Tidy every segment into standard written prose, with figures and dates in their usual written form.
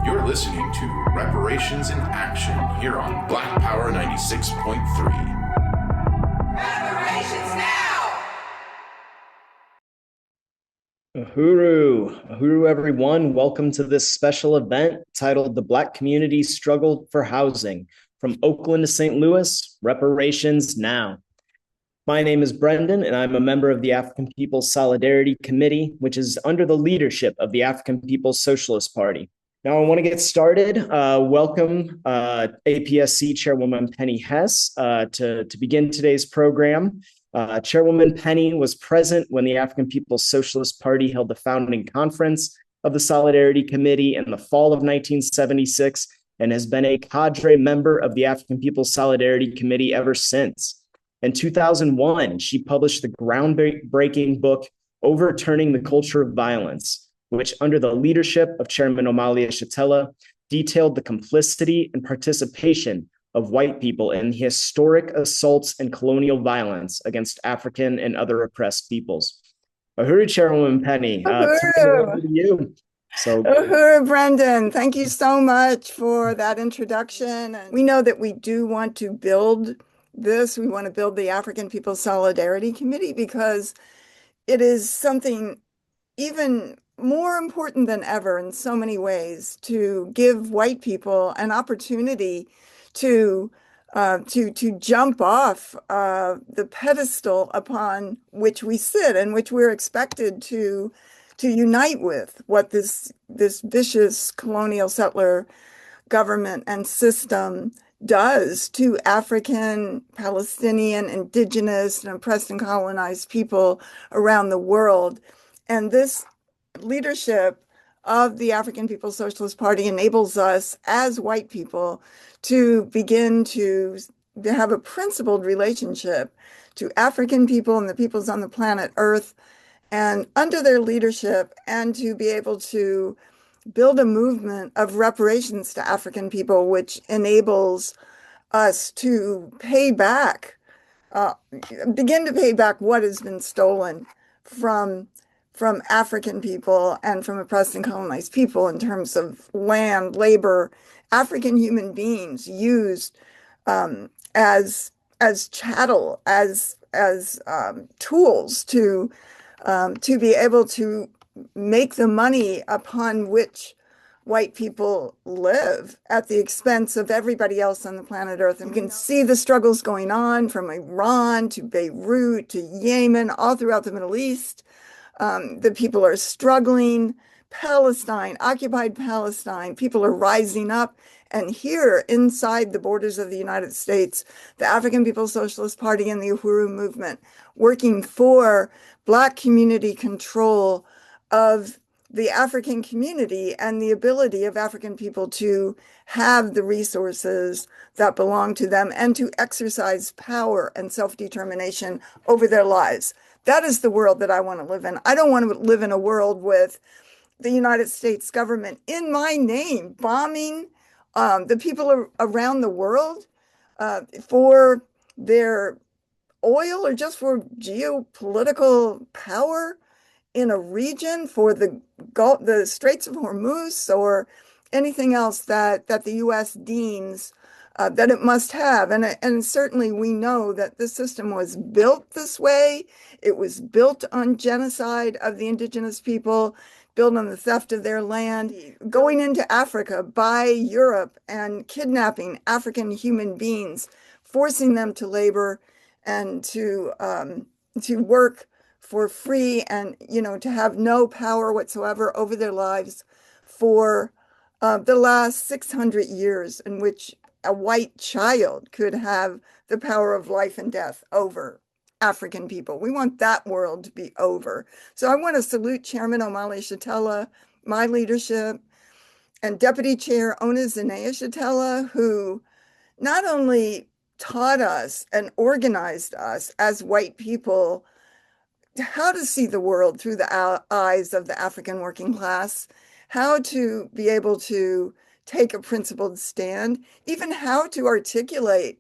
You're listening to Reparations in Action here on Black Power 96.3. Reparations Now! Uhuru, everyone. Welcome to this special event titled The Black Community Struggle for Housing. From Oakland to St. Louis, Reparations Now. My name is Brendan, and I'm a member of the African People's Solidarity Committee, which is under the leadership of the African People's Socialist Party. Now, I want to get started. Welcome APSC Chairwoman Penny Hess to begin today's program. Chairwoman Penny was present when the African People's Socialist Party held the founding conference of the Solidarity Committee in the fall of 1976 and has been a cadre member of the African People's Solidarity Committee ever since. In 2001, she published the groundbreaking book, Overturning the Culture of Violence, which under the leadership of Chairman Omali Yeshitela, detailed the complicity and participation of white people in historic assaults and colonial violence against African and other oppressed peoples. Uhuru, Chairwoman Penny, turning it over to you. Uhuru, Brendan, thank you so much for that introduction. And we know that we do want to build this. We want to build the African People's Solidarity Committee because it is something even more important than ever in so many ways to give white people an opportunity to jump off the pedestal upon which we sit and which we're expected to unite with, what this vicious colonial settler government and system does to African, Palestinian, indigenous, and oppressed and colonized people around the world. And this leadership of the African People's Socialist Party enables us as white people to begin to have a principled relationship to African people and the peoples on the planet Earth and under their leadership, and to be able to build a movement of reparations to African people, which enables us to pay back, begin to pay back what has been stolen from African people and from oppressed and colonized people in terms of land, labor, African human beings used as chattel, as tools to be able to make the money upon which white people live at the expense of everybody else on the planet Earth. And you can see the struggles going on from Iran to Beirut to Yemen, all throughout the Middle East. The people are struggling. Palestine, occupied Palestine, people are rising up. And here inside the borders of the United States, the African People's Socialist Party and the Uhuru movement working for Black community control of the African community and the ability of African people to have the resources that belong to them and to exercise power and self-determination over their lives. That is the world that I want to live in. I don't want to live in a world with the United States government in my name bombing the people around the world for their oil or just for geopolitical power in a region, for the Straits of Hormuz or anything else that the U.S. deems that it must have. And certainly we know that the system was built this way. It was built on genocide of the indigenous people, built on the theft of their land, going into Africa by Europe and kidnapping African human beings, forcing them to labor and to work for free and, to have no power whatsoever over their lives for the last 600 years, in which a white child could have the power of life and death over African people. We want that world to be over. So I want to salute Chairman Omali Yeshitela, my leadership, and Deputy Chair Ona Yeshitela, who not only taught us and organized us as white people how to see the world through the eyes of the African working class, how to be able to take a principled stand, even how to articulate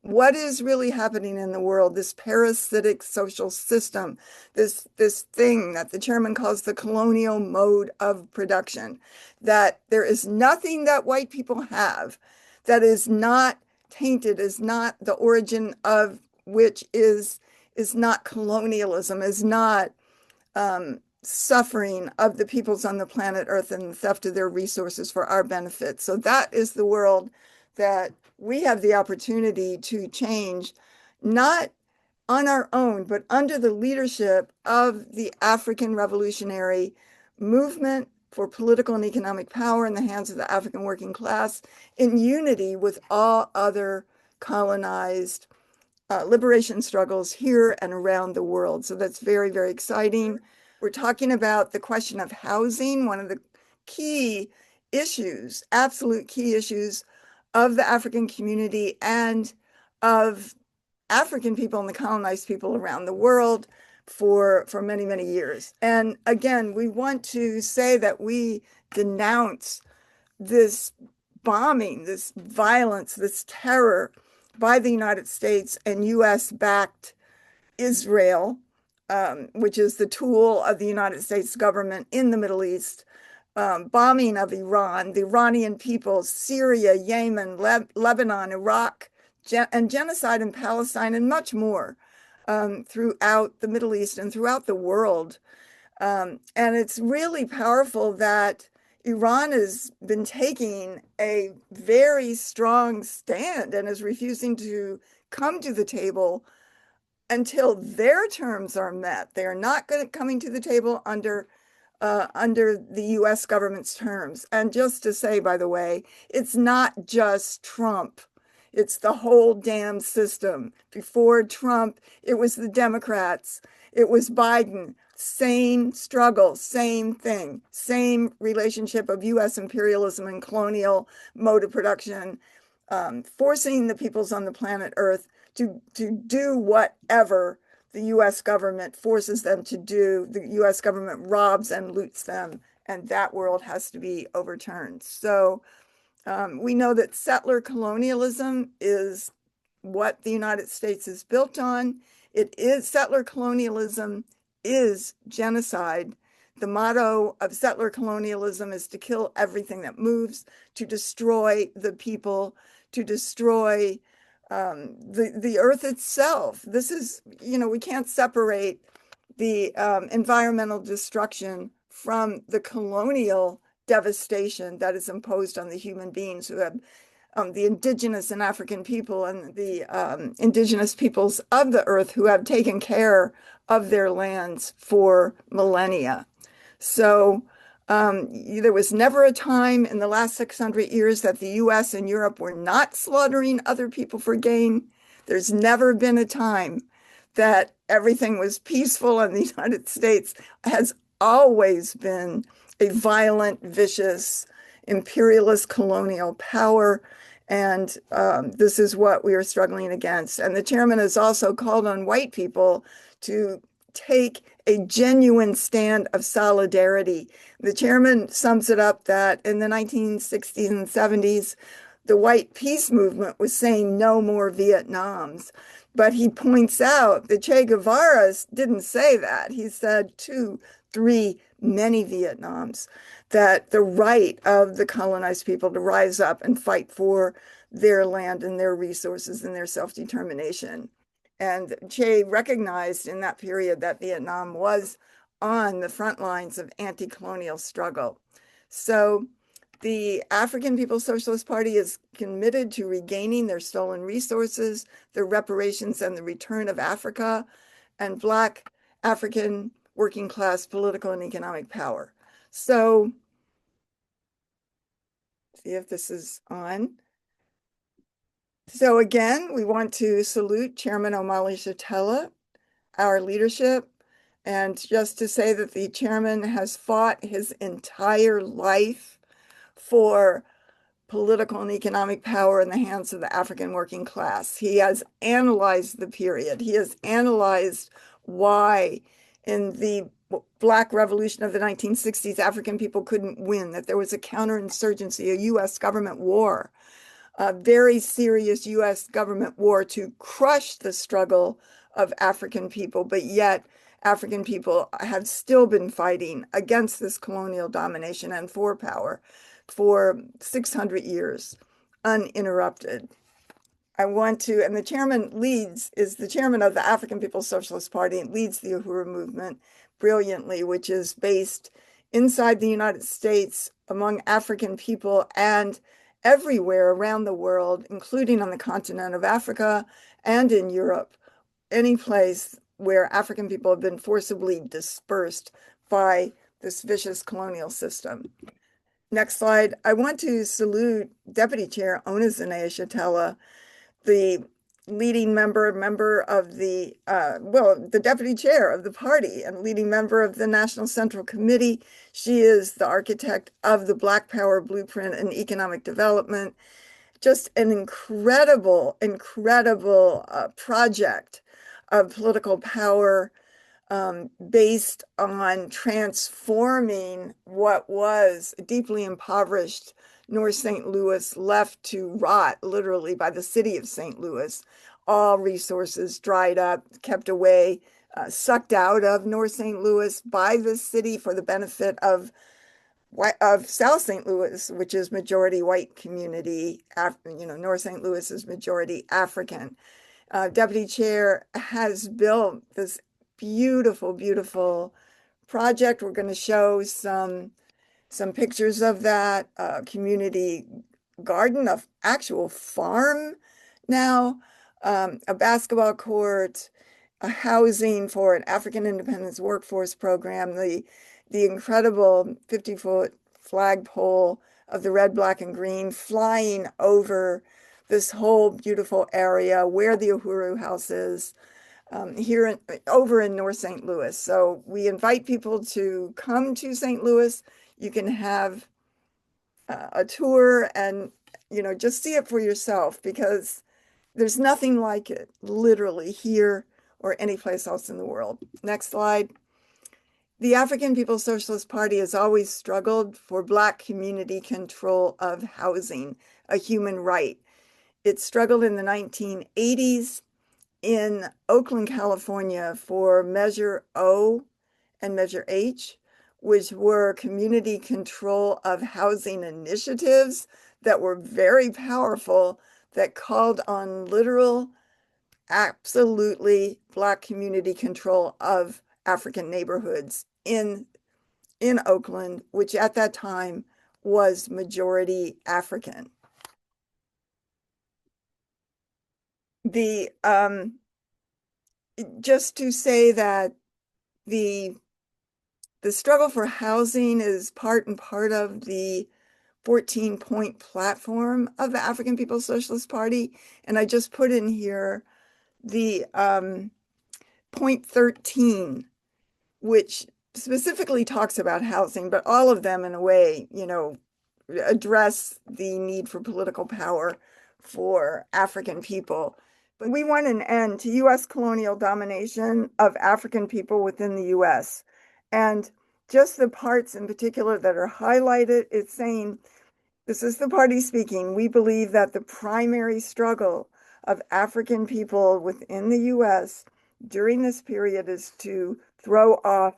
what is really happening in the world, this parasitic social system, this thing that the chairman calls the colonial mode of production, that there is nothing that white people have that is not tainted, is not the origin of which is not colonialism, is not suffering of the peoples on the planet Earth and the theft of their resources for our benefit. So that is the world that we have the opportunity to change, not on our own, but under the leadership of the African revolutionary movement for political and economic power in the hands of the African working class, in unity with all other colonized liberation struggles here and around the world. So that's very, very exciting. We're talking about the question of housing, one of the key issues, absolute key issues of the African community and of African people and the colonized people around the world for many, many years. And again, we want to say that we denounce this bombing, this violence, this terror by the United States and US-backed Israel, which is the tool of the United States government in the Middle East, bombing of Iran, the Iranian people, Syria, Yemen, Lebanon, Iraq, and genocide in Palestine, and much more throughout the Middle East and throughout the world. And it's really powerful that Iran has been taking a very strong stand and is refusing to come to the table until their terms are met. They are not coming to the table under the US government's terms. And just to say, by the way, it's not just Trump. It's the whole damn system. Before Trump, it was the Democrats. It was Biden. Same struggle, same thing, same relationship of US imperialism and colonial mode of production, forcing the peoples on the planet Earth to do whatever the US government forces them to do. The US government robs and loots them, and that world has to be overturned. So we know that settler colonialism is what the United States is built on. Settler colonialism is genocide. The motto of settler colonialism is to kill everything that moves, to destroy the people, to destroy the earth itself. This is, we can't separate the environmental destruction from the colonial devastation that is imposed on the human beings who have the indigenous and African people and the indigenous peoples of the earth who have taken care of their lands for millennia. So there was never a time in the last 600 years that the US and Europe were not slaughtering other people for gain. There's never been a time that everything was peaceful, and the United States has always been a violent, vicious, imperialist colonial power. And this is what we are struggling against. And the chairman has also called on white people to take a genuine stand of solidarity. The chairman sums it up that in the 1960s and 70s, the white peace movement was saying no more Vietnams. But he points out that Che Guevara didn't say that. He said 2, 3, many Vietnams, that the right of the colonized people to rise up and fight for their land and their resources and their self-determination. And Che recognized in that period that Vietnam was on the front lines of anti-colonial struggle. So the African People's Socialist Party is committed to regaining their stolen resources, their reparations, and the return of Africa and Black African working class political and economic power. So, see if this is on. So again, we want to salute Chairman Omali Shatella, our leadership, and just to say that the chairman has fought his entire life for political and economic power in the hands of the African working class. He has analyzed the period. He has analyzed why in the Black Revolution of the 1960s, African people couldn't win, that there was a counterinsurgency, a US government war. a very serious US government war to crush the struggle of African people, but yet African people have still been fighting against this colonial domination and for power for 600 years, uninterrupted. And the chairman is the chairman of the African People's Socialist Party and leads the Uhuru movement brilliantly, which is based inside the United States among African people and everywhere around the world, including on the continent of Africa and in Europe, any place where African people have been forcibly dispersed by this vicious colonial system. Next slide. I want to salute Deputy Chair Onizane Shatella, the leading member of the deputy chair of the party and leading member of the National Central Committee. She is the architect of the Black Power Blueprint and Economic Development. Just an incredible project of political power based on transforming what was a deeply impoverished North St. Louis, left to rot literally by the city of St. Louis. All resources dried up, kept away, sucked out of North St. Louis by the city for the benefit of South St. Louis, which is majority white community. North St. Louis is majority African. Deputy Chair has built this beautiful project. We're going to show some pictures of that community garden, of actual farm now, a basketball court, a housing for an African independence workforce program, the incredible 50-foot flagpole of the red, black, and green flying over this whole beautiful area where the Uhuru House is, over in North St. Louis. So we invite people to come to St. Louis. You can have a tour and, just see it for yourself, because there's nothing like it, literally, here or anyplace else in the world. Next slide. The African People's Socialist Party has always struggled for Black community control of housing, a human right. It struggled in the 1980s in Oakland, California, for Measure O and Measure H, which were community control of housing initiatives that were very powerful, that called on literal, absolutely Black community control of African neighborhoods in Oakland, which at that time was majority African. Just to say that the struggle for housing is part and part of the 14-point platform of the African People's Socialist Party. And I just put in here the point 13, which specifically talks about housing, but all of them in a way, address the need for political power for African people. But we want an end to US colonial domination of African people within the US. And just the parts in particular that are highlighted, it's saying, this is the party speaking, we believe that the primary struggle of African people within the US during this period is to throw off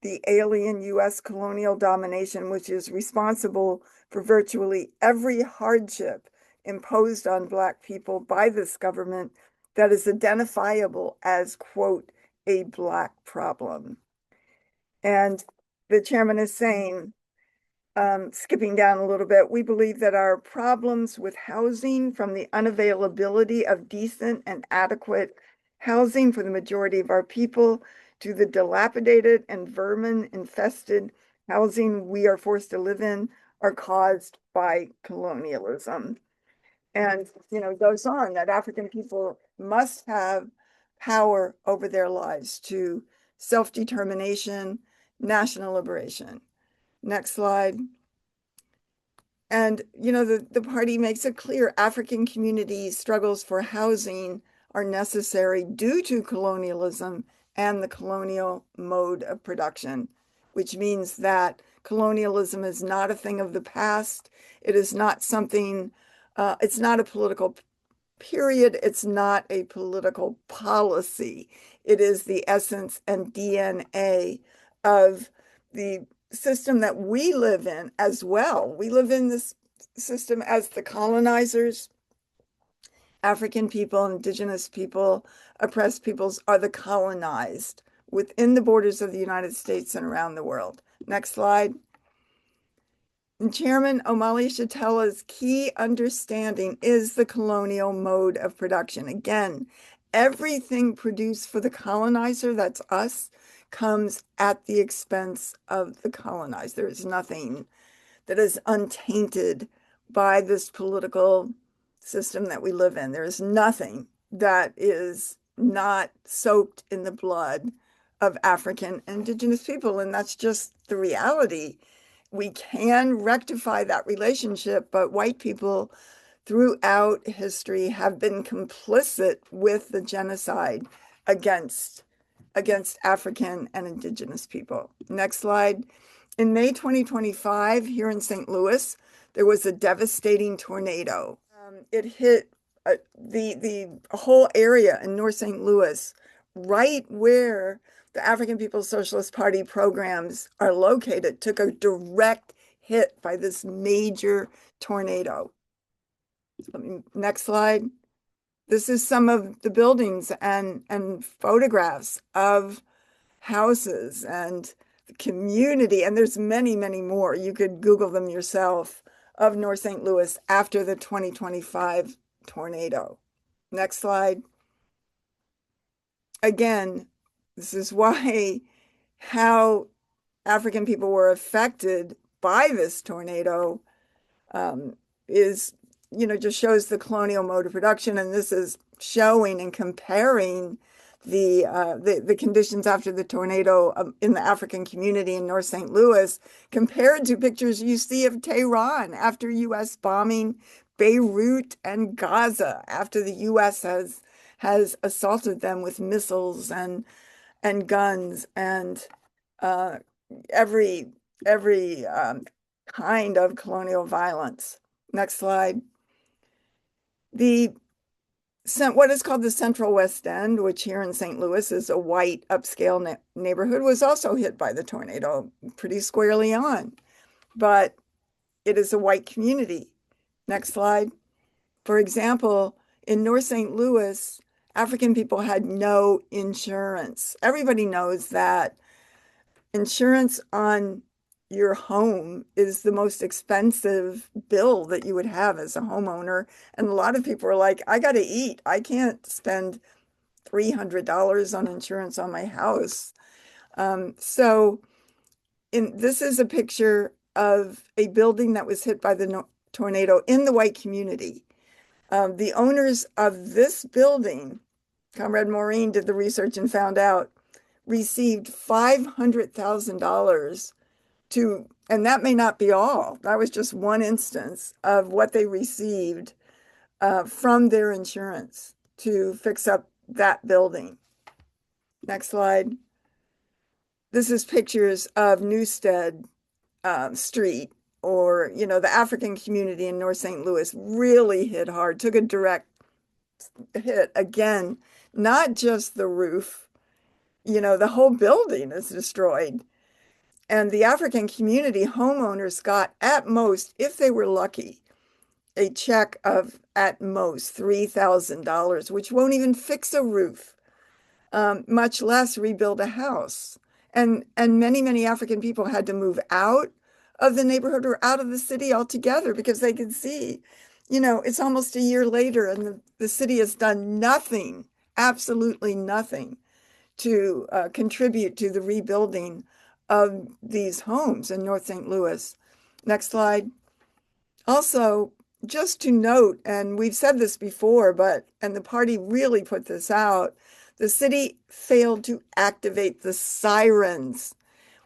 the alien US colonial domination, which is responsible for virtually every hardship imposed on Black people by this government that is identifiable as, quote, a Black problem. And the chairman is saying, skipping down a little bit, we believe that our problems with housing, from the unavailability of decent and adequate housing for the majority of our people to the dilapidated and vermin-infested housing we are forced to live in, are caused by colonialism. And, it goes on that African people must have power over their lives to self-determination, national liberation. Next slide. And, the party makes it clear African communities' struggles for housing are necessary due to colonialism and the colonial mode of production, which means that colonialism is not a thing of the past. It is not something It's not a political period. It's not a political policy. It is the essence and DNA of the system that we live in as well. We live in this system as the colonizers. African people, indigenous people, oppressed peoples are the colonized within the borders of the United States and around the world. Next slide. And Chairman Omali Shatela's key understanding is the colonial mode of production. Again, everything produced for the colonizer, that's us, comes at the expense of the colonized. There is nothing that is untainted by this political system that we live in. There is nothing that is not soaked in the blood of African indigenous people, and that's just the reality. We can rectify that relationship, but white people throughout history have been complicit with the genocide against African and indigenous people. Next slide. In May 2025, here in St. Louis, there was a devastating tornado. It hit the whole area in North St. Louis, right where the African People's Socialist Party programs are located, took a direct hit by this major tornado. Next slide. This is some of the buildings and photographs of houses and the community, and there's many, many more. You could Google them yourself, of North St. Louis after the 2025 tornado. Next slide. Again, this is why how African people were affected by this tornado is, just shows the colonial mode of production. And this is showing and comparing the conditions after the tornado in the African community in North St. Louis compared to pictures you see of Tehran after U.S. bombing Beirut and Gaza after the U.S. has assaulted them with missiles and guns and every kind of colonial violence. Next slide. What is called the Central West End, which here in St. Louis is a white upscale neighborhood, was also hit by the tornado pretty squarely on, but it is a white community. Next slide. For example, in North St. Louis, African people had no insurance. Everybody knows that insurance on your home is the most expensive bill that you would have as a homeowner. And a lot of people are like, I got to eat. I can't spend $300 on insurance on my house. This is a picture of a building that was hit by the tornado in the white community. The owners of this building, Comrade Maureen did the research and found out, received $500,000 and that may not be all. That was just one instance of what they received from their insurance to fix up that building. Next slide. This is pictures of Newstead Street, or, the African community in North St. Louis really hit hard, took a direct hit. Again, not just the roof, the whole building is destroyed. And the African community homeowners got, at most, if they were lucky, a check of at most $3,000, which won't even fix a roof, much less rebuild a house. And many, many African people had to move out of the neighborhood or out of the city altogether because they could see, it's almost a year later and the city has done nothing, absolutely nothing, to contribute to the rebuilding of these homes in North St. Louis. Next slide. Also, just to note, and we've said this before, and the party really put this out, the city failed to activate the sirens,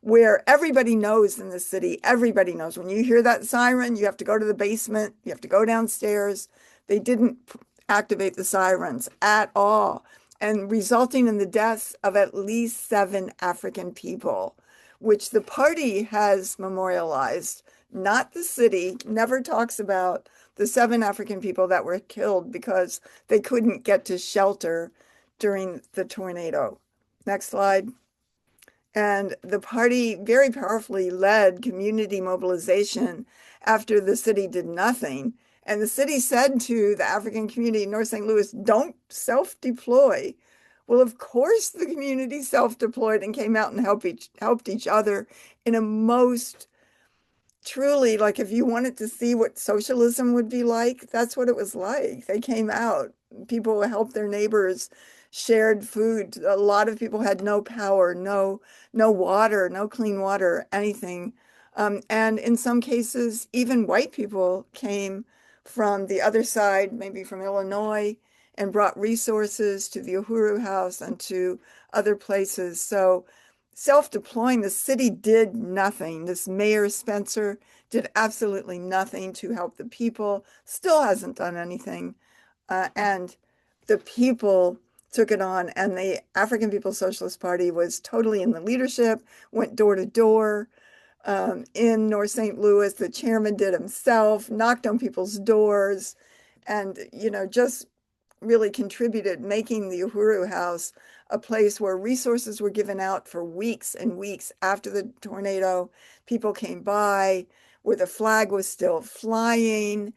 where everybody knows in the city, everybody knows when you hear that siren, you have to go to the basement, you have to go downstairs. They didn't activate the sirens at all, and resulting in the deaths of at least 7 African people, which the party has memorialized not the city, never talks about the 7 African people that were killed because they couldn't get to shelter during the tornado. Next slide. And the party very powerfully led community mobilization after the city did nothing. And the city said to the African community in North St. Louis, don't self-deploy. Well, of course, the community self-deployed and came out and helped each other in a most truly, like, if you wanted to see what socialism would be like, that's what it was like. They came out, people helped their neighbors, shared food. A lot of people had no power, no water, no clean water, anything. And in some cases, even white people came from the other side, maybe from Illinois, and brought resources to the Uhuru House and to other places. So self-deploying, the city did nothing. This Mayor Spencer did absolutely nothing to help the people, still hasn't done anything. And the people took it on, and the African People's Socialist Party was totally in the leadership, went door to door. In North St. Louis, the chairman did himself, knocked on people's doors, and, just really contributed, making the Uhuru House a place where resources were given out for weeks and weeks after the tornado. People came by where the flag was still flying.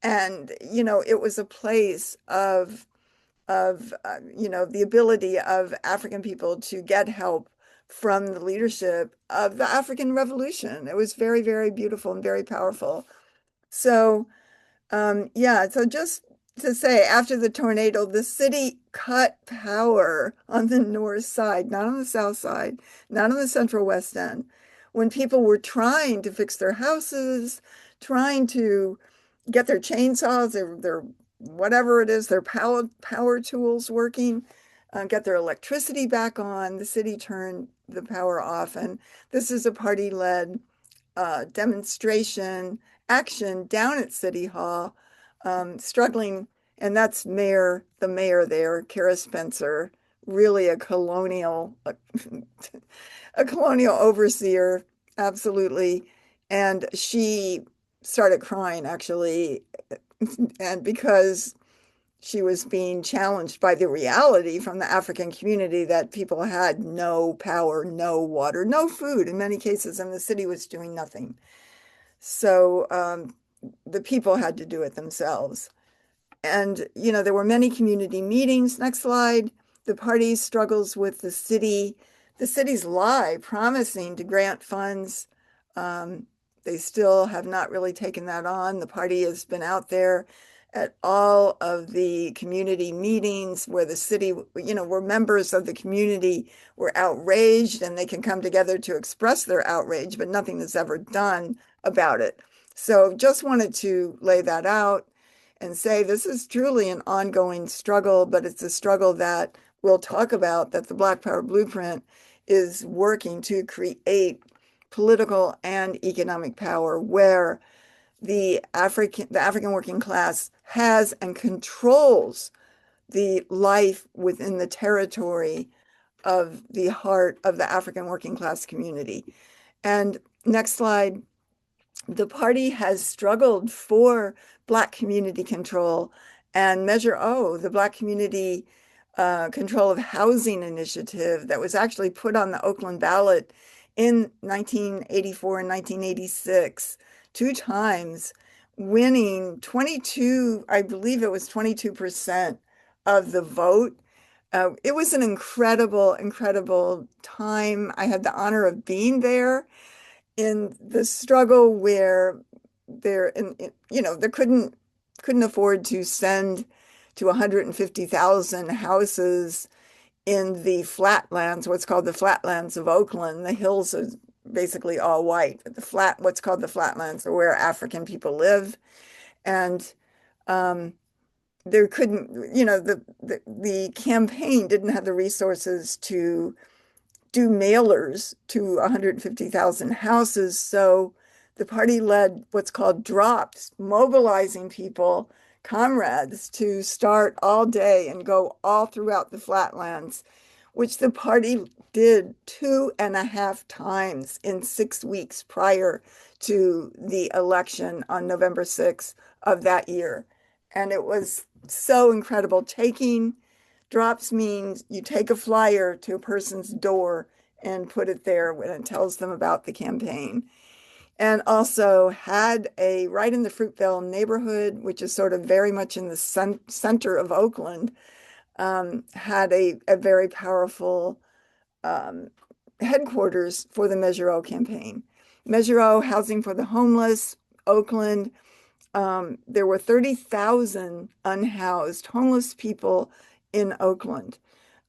And, it was a place of the ability of African people to get help from the leadership of the African Revolution. It was very, very beautiful and very powerful. So, yeah, so just to say, after the tornado, the city cut power on the north side, not on the south side, not on the central west end. When people were trying to fix their houses, trying to get their chainsaws, their whatever it is, their power tools working, get their electricity back on, the city turned the power off. And this is a party-led demonstration action down at City Hall, struggling, and that's the mayor there, Kara Spencer, really a colonial overseer, absolutely. And she started crying, actually, and because she was being challenged by the reality from the African community that people had no power, no water, no food in many cases, and the city was doing nothing. So the people had to do it themselves. And, there were many community meetings. Next slide. The party struggles with the city's lie, promising to grant funds. They still have not really taken that on. The party has been out there at all of the community meetings where the city, where members of the community were outraged, and they can come together to express their outrage, but nothing is ever done about it. So just wanted to lay that out and say this is truly an ongoing struggle, but it's a struggle that we'll talk about, that the Black Power Blueprint is working to create political and economic power where the African working class has and controls the life within the territory of the heart of the African working class community. And next slide. The party has struggled for Black community control, and Measure O, the Black community control of housing initiative that was actually put on the Oakland ballot in 1984 and 1986, 2 times, winning 22, I believe it was 22% of the vote. It was an incredible, incredible time. I had the honor of being there in the struggle where they couldn't afford to send to 150,000 houses in the flatlands, what's called the flatlands of Oakland. The hills are basically all white. What's called the flatlands are where African people live. And there couldn't, the campaign didn't have the resources to do mailers to 150,000 houses. So the party led what's called drops, mobilizing people, comrades, to start all day and go all throughout the flatlands, which the party did 2.5 times in 6 weeks prior to the election on November 6th of that year. And it was so incredible. Taking drops means you take a flyer to a person's door and put it there when it tells them about the campaign. And also had a, right in the Fruitvale neighborhood, which is sort of very much in the center of Oakland, had a very powerful headquarters for the Measure O campaign. Measure O, housing for the homeless, Oakland. There were 30,000 unhoused homeless people in Oakland.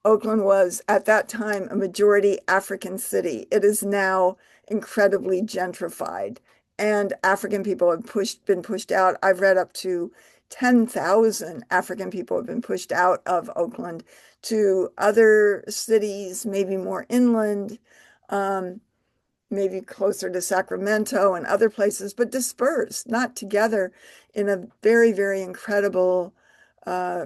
Oakland was at that time a majority African city. It is now incredibly gentrified, and African people have been pushed out. I've read up to 10,000 African people have been pushed out of Oakland to other cities, maybe more inland, maybe closer to Sacramento and other places, but dispersed, not together in a very, very incredible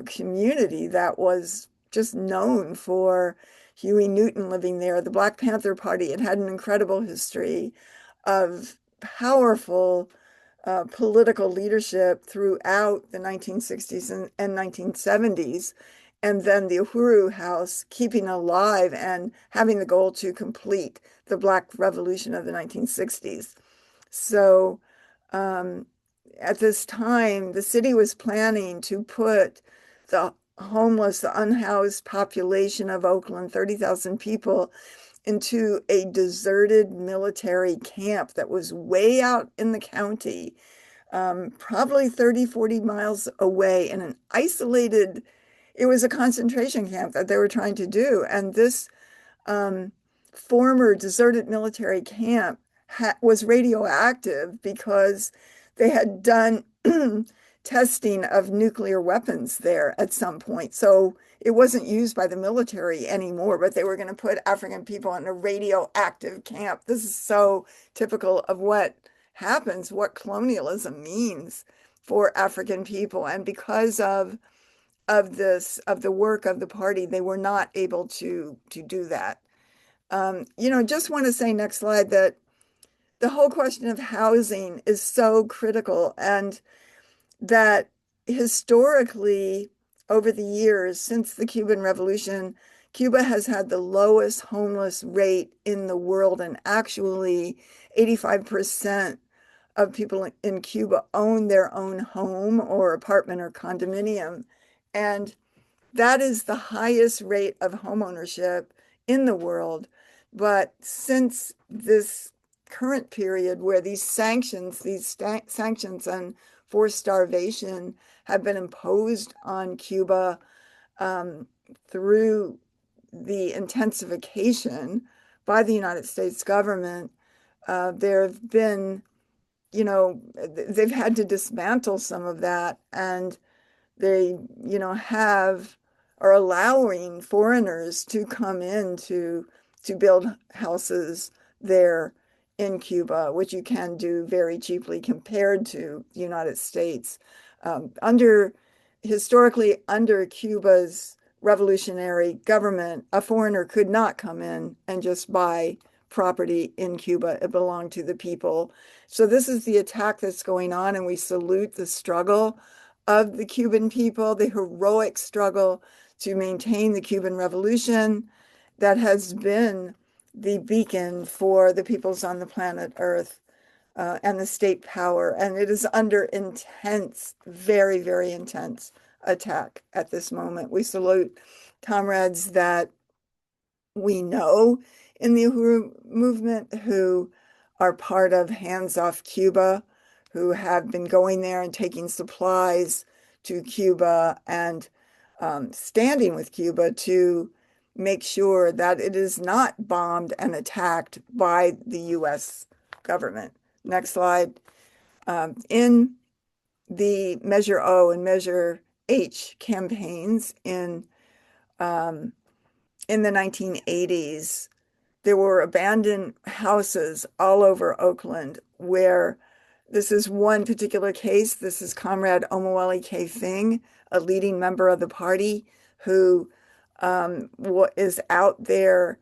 community that was just known for Huey Newton living there, the Black Panther Party. It had an incredible history of powerful political leadership throughout the 1960s and 1970s. And then the Uhuru House keeping alive and having the goal to complete the Black Revolution of the 1960s. So at this time, the city was planning to put the homeless, the unhoused population of Oakland, 30,000 people, into a deserted military camp that was way out in the county, probably 30, 40 miles away in an isolated, it was a concentration camp that they were trying to do. And this former deserted military camp was radioactive because they had done testing of nuclear weapons there at some point. So it wasn't used by the military anymore, but they were going to put African people in a radioactive camp. This is so typical of what happens, what colonialism means for African people. And because of the work of the party, they were not able to do that. Just want to say, next slide, that the whole question of housing is so critical, and that historically, over the years since the Cuban Revolution, Cuba has had the lowest homeless rate in the world, and actually 85% of people in Cuba own their own home or apartment or condominium. And that is the highest rate of homeownership in the world. But since this current period where these sanctions and forced starvation have been imposed on Cuba through the intensification by the United States government, there have been, they've had to dismantle some of that, and they, are allowing foreigners to come in to build houses there in Cuba, which you can do very cheaply compared to the United States. Historically, under Cuba's revolutionary government, a foreigner could not come in and just buy property in Cuba. It belonged to the people. So this is the attack that's going on, and we salute the struggle of the Cuban people, the heroic struggle to maintain the Cuban Revolution that has been the beacon for the peoples on the planet Earth and the state power. And it is under intense, very, very intense attack at this moment. We salute comrades that we know in the Uhuru movement who are part of Hands Off Cuba, who have been going there and taking supplies to Cuba and standing with Cuba to make sure that it is not bombed and attacked by the US government. Next slide. In the Measure O and Measure H campaigns in the 1980s, there were abandoned houses all over Oakland where this is one particular case. This is Comrade Omoweli K. Fing, a leading member of the party who is out there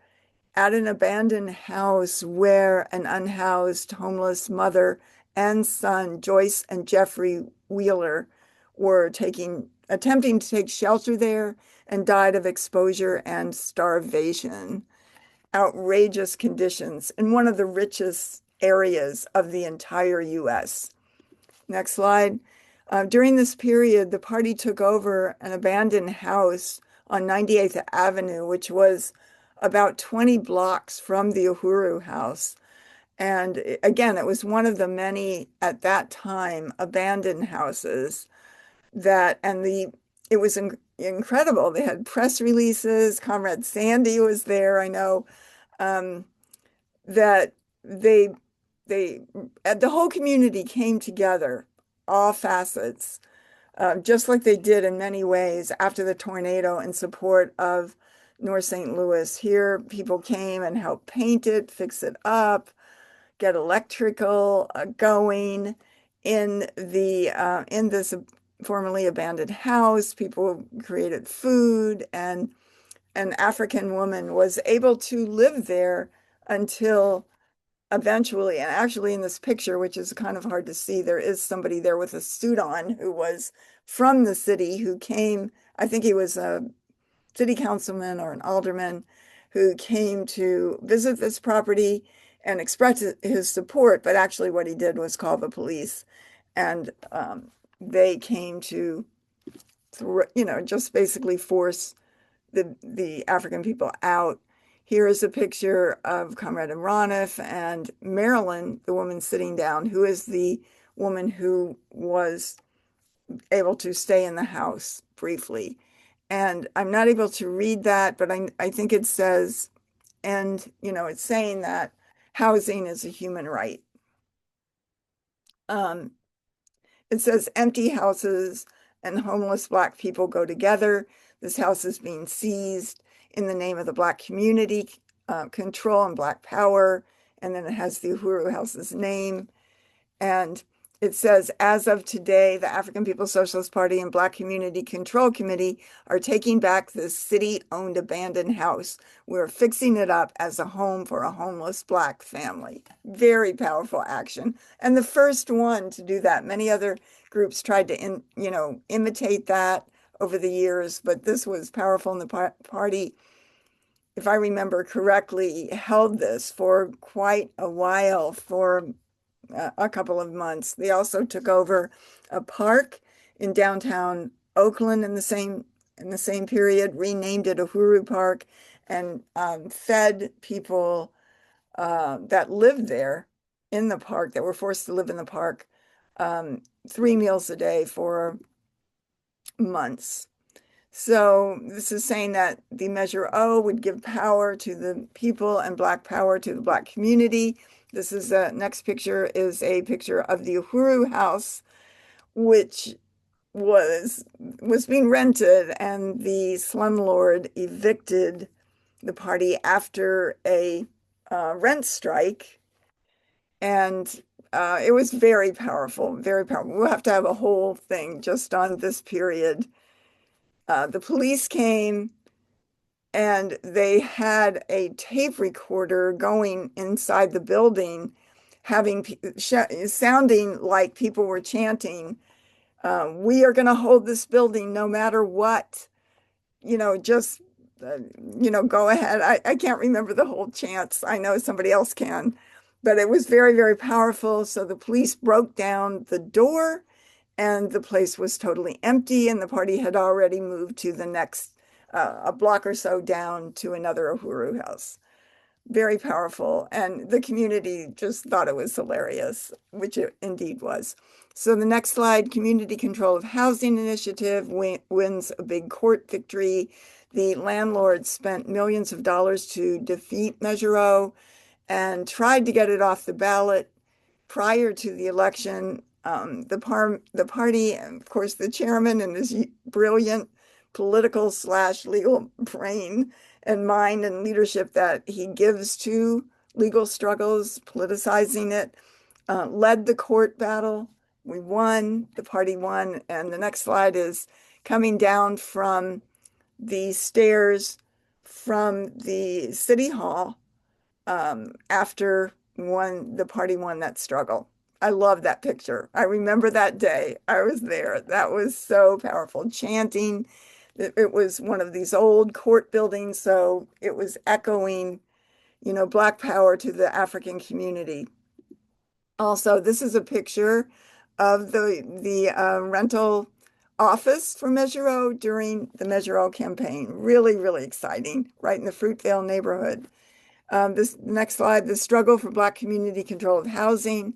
at an abandoned house where an unhoused homeless mother and son, Joyce and Jeffrey Wheeler, were attempting to take shelter there and died of exposure and starvation. Outrageous conditions in one of the richest areas of the entire US. Next slide. During this period, the party took over an abandoned house on 98th Avenue, which was about 20 blocks from the Uhuru house. And again, it was one of the many at that time abandoned houses it was incredible. They had press releases. Comrade Sandy was there. I know that they the whole community came together, all facets, just like they did in many ways after the tornado in support of North St. Louis. Here, people came and helped paint it, fix it up, get electrical going in this formerly abandoned house. People created food, and an African woman was able to live there until eventually, and actually in this picture, which is kind of hard to see, there is somebody there with a suit on who was from the city, who came, I think he was a city councilman or an alderman, who came to visit this property and express his support. But actually what he did was call the police, and they came to, just basically force the African people out. Here is a picture of Comrade Imranif and Marilyn, the woman sitting down, who is the woman who was able to stay in the house briefly. And I'm not able to read that, but I think it says, and it's saying that housing is a human right. It says empty houses and homeless Black people go together. This house is being seized in the name of the Black community control and Black power. And then it has the Uhuru House's name. And it says, as of today, the African People's Socialist Party and Black Community Control Committee are taking back this city-owned abandoned house. We're fixing it up as a home for a homeless Black family. Very powerful action. And the first one to do that. Many other groups tried to, imitate that over the years, but this was powerful. And the party, if I remember correctly, held this for quite a while, for a couple of months. They also took over a park in downtown Oakland in the same period, renamed it Uhuru Park, and fed people that lived there in the park, that were forced to live in the park, 3 meals a day for months. So this is saying that the Measure O would give power to the people and Black power to the Black community. This is the next picture is a picture of the Uhuru house, which was being rented, and the slumlord evicted the party after a rent strike. And it was very powerful, very powerful. We'll have to have a whole thing just on this period. The police came, and they had a tape recorder going inside the building, sounding like people were chanting, "We are going to hold this building no matter what. Just go ahead." I can't remember the whole chants. I know somebody else can, but it was very, very powerful. So the police broke down the door, and the place was totally empty, and the party had already moved to the next, a block or so down, to another Uhuru house. Very powerful, and the community just thought it was hilarious, which it indeed was. So the next slide, Community Control of Housing Initiative wins a big court victory. The landlord spent millions of dollars to defeat Measure O and tried to get it off the ballot prior to the election. The party, and of course, the chairman and his brilliant political/legal brain and mind and leadership that he gives to legal struggles, politicizing it, led the court battle. We won, the party won. And the next slide is coming down from the stairs from the city hall after the party won that struggle. I love that picture. I remember that day. I was there. That was so powerful. Chanting. It was one of these old court buildings, so it was echoing, Black power to the African community. Also, this is a picture of the rental office for Measure O during the Measure O campaign. Really, really exciting, right in the Fruitvale neighborhood. This next slide, the struggle for Black community control of housing.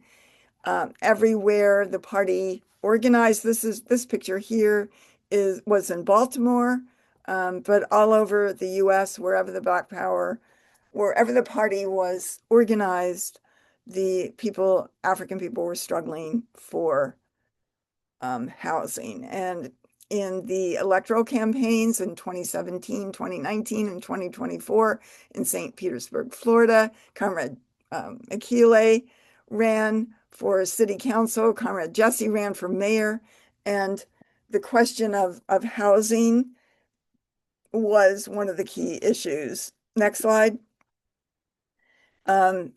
Everywhere the party organized. This picture here was in Baltimore, but all over the U.S., wherever the party was organized, African people were struggling for housing. And in the electoral campaigns in 2017, 2019, and 2024 in St. Petersburg, Florida, Comrade Akile ran for city council, Comrade Jesse ran for mayor, and the question of housing was one of the key issues. Next slide.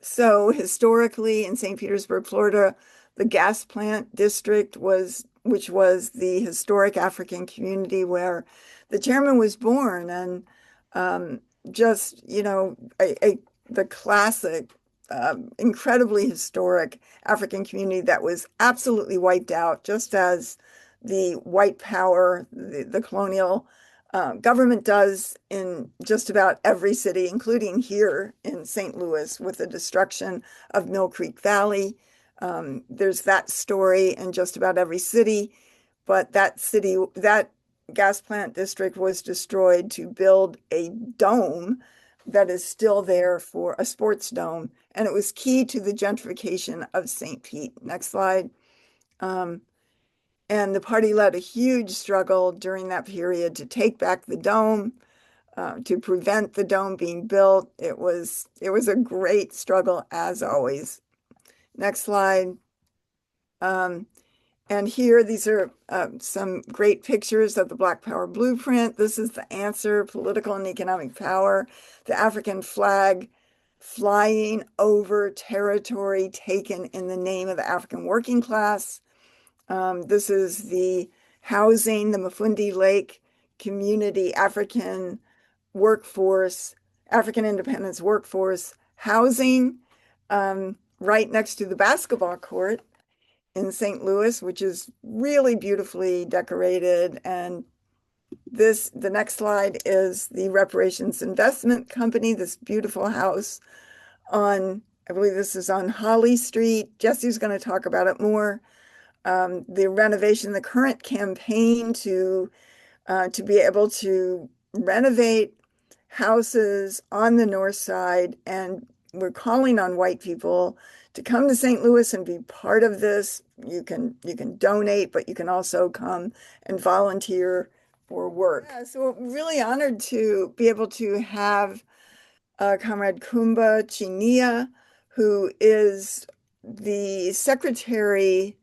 So historically in St. Petersburg, Florida, the gas plant district which was the historic African community where the chairman was born, and just, the classic, incredibly historic African community that was absolutely wiped out, just as the white power, the colonial government does in just about every city, including here in St. Louis with the destruction of Mill Creek Valley. There's that story in just about every city, but that gas plant district was destroyed to build a dome that is still there, for a sports dome, and it was key to the gentrification of St. Pete. Next slide. And the party led a huge struggle during that period to take back the dome, to prevent the dome being built. It was a great struggle, as always. Next slide. And here, these are some great pictures of the Black Power blueprint. This is the answer: political and economic power. The African flag flying over territory taken in the name of the African working class. This is the housing, the Mafundi Lake community African independence workforce housing, right next to the basketball court in St. Louis, which is really beautifully decorated. And the next slide is the Reparations Investment Company, this beautiful house I believe this is on Holly Street. Jesse's going to talk about it more. The renovation, the current campaign to be able to renovate houses on the north side, and we're calling on white people to come to St. Louis and be part of this. You can donate, but you can also come and volunteer for work. Yeah, so we're really honored to be able to have Comrade Kuumba Chinia, who is the secretary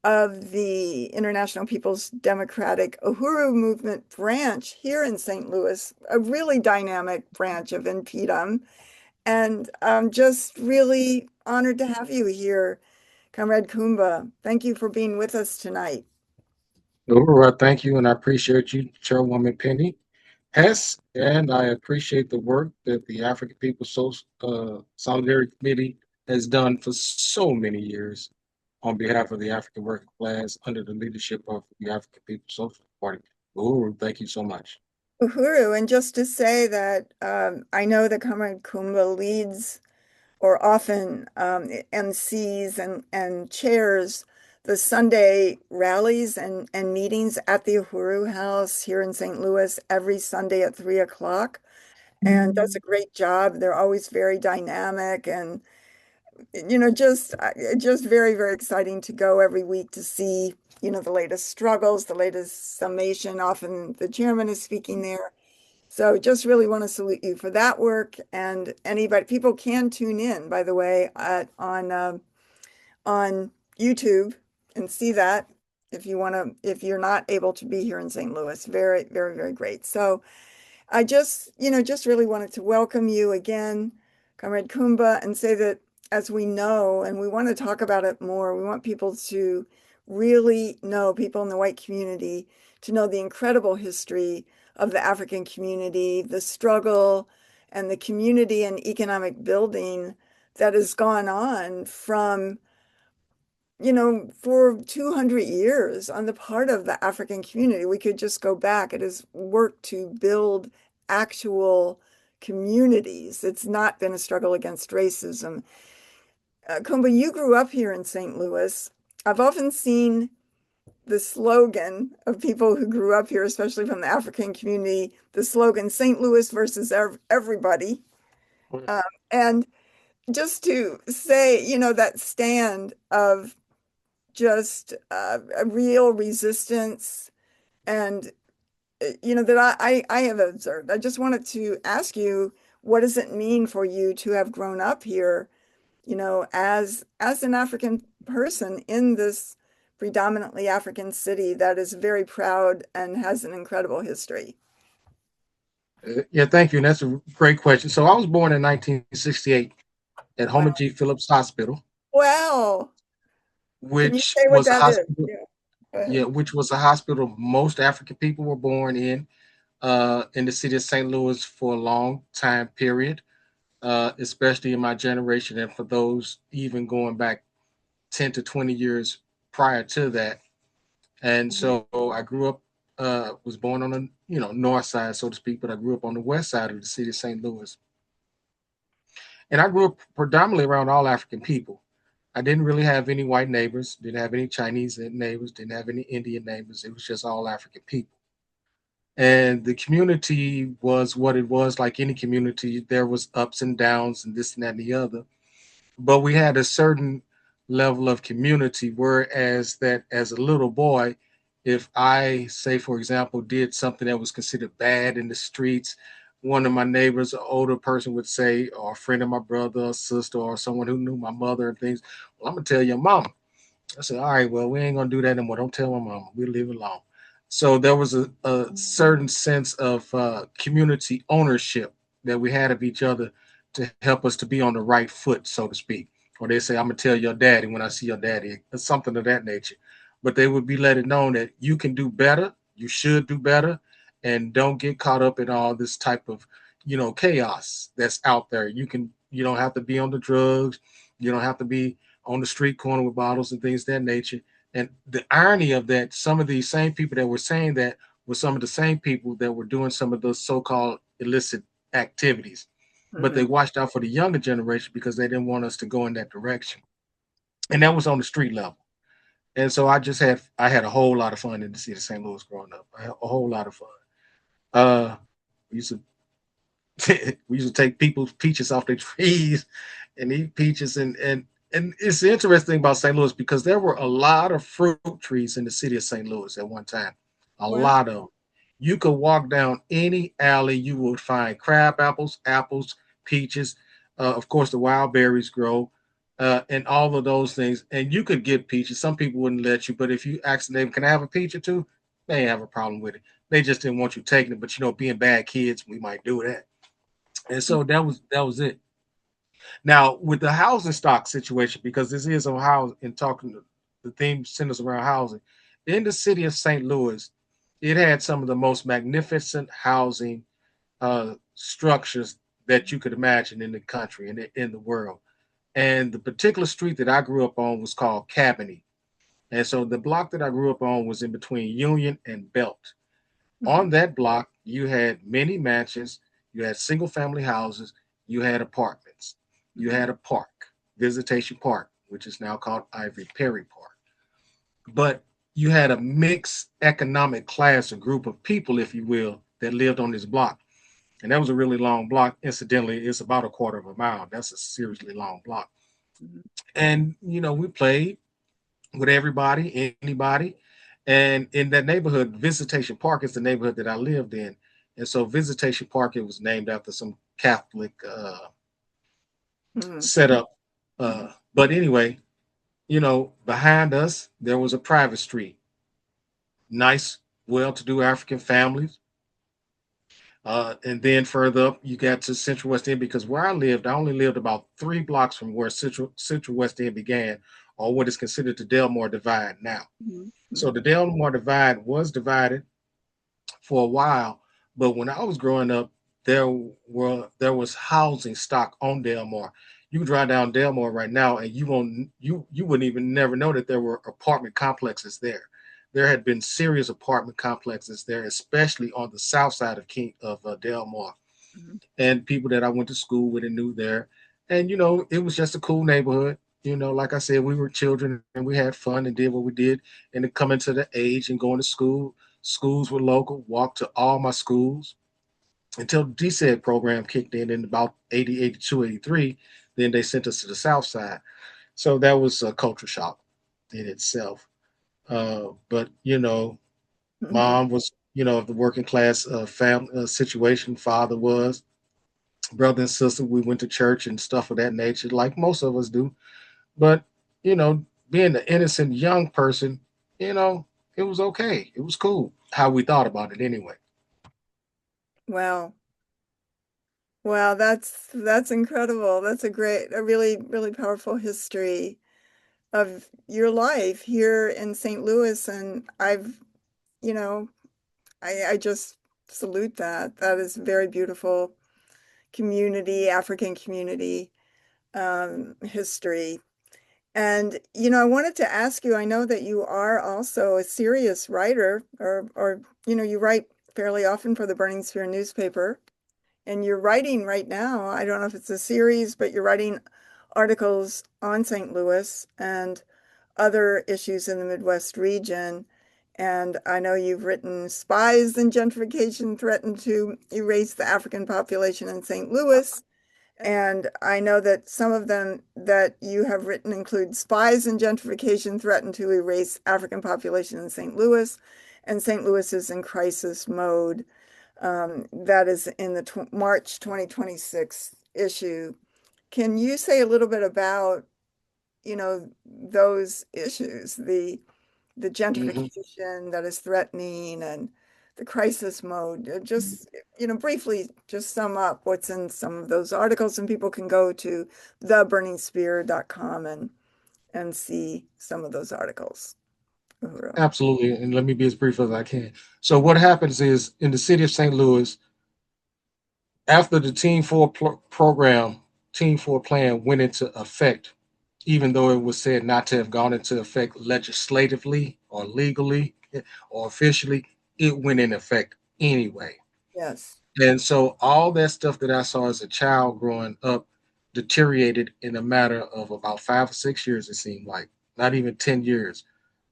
of the International People's Democratic Uhuru Movement branch here in St. Louis, a really dynamic branch of InPDUM. And I'm just really honored to have you here, Comrade Kuumba. Thank you for being with us tonight. Uhuru, thank you, and I appreciate you, Chairwoman Penny Hess, and I appreciate the work that the African People's Solidarity Committee has done for so many years on behalf of the African working class under the leadership of the African People's Social Party. Uhuru, thank you so much. Uhuru, and just to say that I know that Comrade Kuumba leads, or often MCs and chairs, the Sunday rallies and meetings at the Uhuru House here in St. Louis every Sunday at 3 o'clock, and does a great job. They're always very dynamic, and just very, very exciting to go every week to see, the latest struggles, the latest summation. Often the chairman is speaking there. So just really want to salute you for that work. And people can tune in, by the way, on YouTube and see that if you're not able to be here in St. Louis. Very, very, very great. So I just really wanted to welcome you again, Comrade Kuumba, and say that as we know, and we want to talk about it more, we want people to really know, people in the white community, to know the incredible history of the African community, the struggle and the community and economic building that has gone on from, for 200 years on the part of the African community. We could just go back. It has worked to build actual communities. It's not been a struggle against racism. Kuumba, you grew up here in St. Louis. I've often seen the slogan of people who grew up here, especially from the African community, the slogan, St. Louis versus everybody. And just to say, that stand of just a real resistance and that I have observed. I just wanted to ask you, what does it mean for you to have grown up here, as an African person in this predominantly African city that is very proud and has an incredible history? Yeah, thank you. And that's a great question. So I was born in 1968 at Wow. Homer G. Phillips Hospital, Well, can you which say what was a that is? hospital. Yeah. Go ahead. Yeah, which was a hospital most African people were born in the city of St. Louis for a long time period, especially in my generation, and for those even going back 10 to 20 years prior to that. And so I grew up, was born on the north side, so to speak, but I grew up on the west side of the city of St. Louis. And I grew up predominantly around all African people. I didn't really have any white neighbors, didn't have any Chinese neighbors, didn't have any Indian neighbors. It was just all African people. And the community was what it was, like any community. There was ups and downs and this and that and the other. But we had a certain level of community, whereas that as a little boy, if I say, for example, did something that was considered bad in the streets, one of my neighbors, an older person would say, or a friend of my brother or sister or someone who knew my mother and things, well, I'm gonna tell your mama. I said, all right, well, we ain't gonna do that anymore. Don't tell my mama. We'll leave it alone. So there was a certain sense of community ownership that we had of each other to help us to be on the right foot, so to speak. Or they say, I'm gonna tell your daddy when I see your daddy, or something of that nature. But they would be letting known that you can do better, you should do better, and don't get caught up in all this type of chaos that's out there. You don't have to be on the drugs, you don't have to be on the street corner with bottles and things of that nature. And the irony of that, some of these same people that were saying that were some of the same people that were doing some of those so-called illicit activities. But they watched out for the younger generation because they didn't want us to go in that direction. And that was on the street level. And so I had a whole lot of fun in the city of St. Louis growing up. I had a whole lot of fun. We used to we used to take people's peaches off their trees and eat peaches and it's interesting about St. Louis because there were a lot of fruit trees in the city of St. Louis at one time. A Well, lot of them. You could walk down any alley, you would find crab apples, peaches. Of course, the wild berries grow, and all of those things. And you could get peaches. Some people wouldn't let you, but if you asked them, "Can I have a peach or two?" They didn't have a problem with it. They just didn't want you taking it. But being bad kids, we might do that. And so that was it. Now, with the housing stock situation, because this is on housing and talking, the theme centers around housing. In the city of St. Louis, it had some of the most magnificent housing structures that you could imagine in the country and in the world. And the particular street that I grew up on was called Cabaney. And so the block that I grew up on was in between Union and Belt. On that block, you had many mansions, you had single family houses, you had apartments, you had a park, Visitation Park, which is now called Ivory Perry Park. But you had a mixed economic class, a group of people, if you will, that lived on this block. And that was a really long block. Incidentally, it's about a quarter of a mile. That's a seriously long block. And, we played with everybody, anybody. And in that neighborhood, Visitation Park is the neighborhood that I lived in. And so Visitation Park, it was named after some Catholic setup. But anyway, behind us, there was a private street. Nice, well-to-do African families. And then further up, you got to Central West End, because where I only lived about 3 blocks from where Central West End began, or what is considered the Delmore Divide now. So the Delmore Divide was divided for a while, but when I was growing up, there was housing stock on Delmore. You can drive down Delmore right now, and you wouldn't even never know that there were apartment complexes there. There had been serious apartment complexes there, especially on the south side of Delmore, and people that I went to school with and knew there. And it was just a cool neighborhood. Like I said, we were children and we had fun and did what we did. And then coming to the age and going to school, schools were local, walked to all my schools until the DSED program kicked in about 80, 82, 83. Then they sent us to the south side. So that was a culture shock in itself. But mom was, of the working class family situation. Father was, brother and sister, we went to church and stuff of that nature, like most of us do. But being an innocent young person, it was okay. It was cool how we thought about it anyway. Wow. Wow, that's incredible. That's a really, really powerful history of your life here in St. Louis. And you know, I just salute that. That is very beautiful community, African community history. And, I wanted to ask you, I know that you are also a serious writer, or you write fairly often for the Burning Spear newspaper. And you're writing right now, I don't know if it's a series, but you're writing articles on St. Louis and other issues in the Midwest region. And I know you've written Spies and Gentrification Threaten to Erase the African Population in St. Louis. And I know that some of them that you have written include Spies and Gentrification Threaten to Erase African Population in St. Louis, and St. Louis is in crisis mode. That is in the March 2026 issue. Can you say a little bit about, those issues, the Hmm. gentrification that is threatening and the crisis mode? Just, briefly just sum up what's in some of those articles, and people can go to theburningspear.com and see some of those articles. Uhuru. Absolutely. And let me be as brief as I can. So what happens is, in the city of St. Louis, after the Team 4 plan went into effect, even though it was said not to have gone into effect legislatively or legally or officially, it went in effect anyway. Yes. And so all that stuff that I saw as a child growing up deteriorated in a matter of about 5 or 6 years, it seemed like, not even 10 years.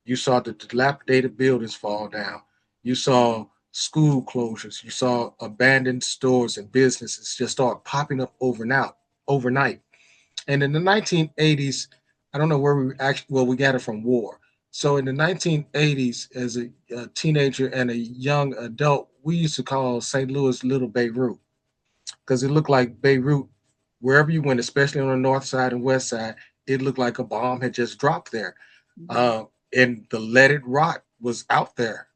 You saw the dilapidated buildings fall down. You saw school closures. You saw abandoned stores and businesses just start popping up overnight. And in the 1980s, I don't know where we actually, well, we got it from war. So in the 1980s, as a teenager and a young adult, we used to call St. Louis Little Beirut, because it looked like Beirut wherever you went, especially on the north side and west side. It looked like a bomb had just dropped there. Uh, and the let it rot was out there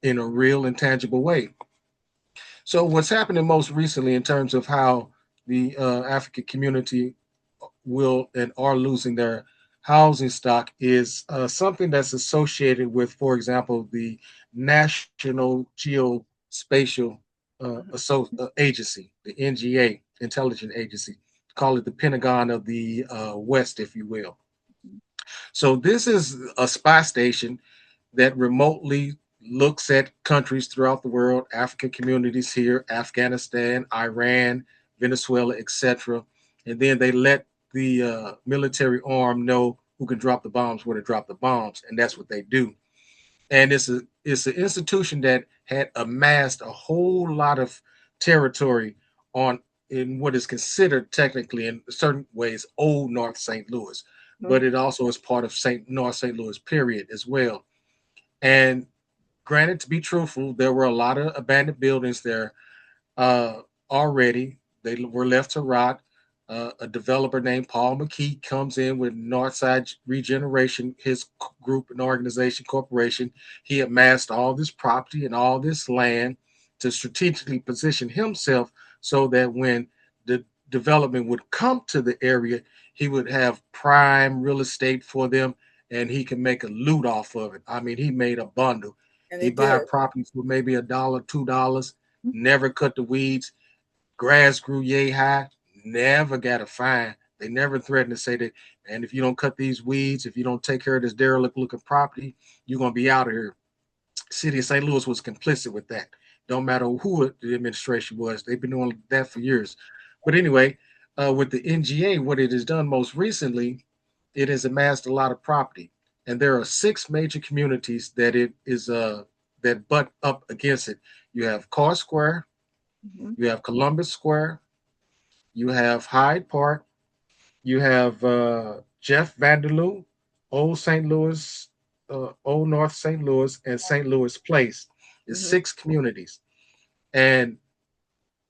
in a real intangible way. So what's happening most recently in terms of how the African community will and are losing their housing stock is something that's associated with, for example, the National Geospatial Agency, the NGA, intelligence agency. Call it the Pentagon of the West, if you will. So this is a spy station that remotely looks at countries throughout the world, African communities here, Afghanistan, Iran, Venezuela, etc. And then they let the military arm know who can drop the bombs, where to drop the bombs, and that's what they do. And it's an institution that had amassed a whole lot of territory on in what is considered technically in certain ways old North St. Louis, but it also is part of North St. Louis period as well. And granted, to be truthful, there were a lot of abandoned buildings there uh, already. They were left to rot. A developer named Paul McKee comes in with Northside Regeneration, his group and organization corporation. He amassed all this property and all this land, to strategically position himself so that when the development would come to the area, he would have prime real estate for them and he can make a loot off of it. I mean, he made a bundle. And He they did. buy property for maybe $1, $2, never cut the weeds, grass grew yay high, never got a fine. They never threatened to say that, and if you don't cut these weeds, if you don't take care of this derelict looking property, you're gonna be out of here. City of St. Louis was complicit with that. Don't matter who the administration was, they've been doing that for years. But anyway, with the NGA, what it has done most recently, it has amassed a lot of property, and there are 6 major communities that it is that butt up against it. You have Carr Square, you have Columbus Square, you have Hyde Park, you have Jeff Vanderloo, Old St. Louis, Old North St. Louis, and St. Louis Place. It's 6 communities. And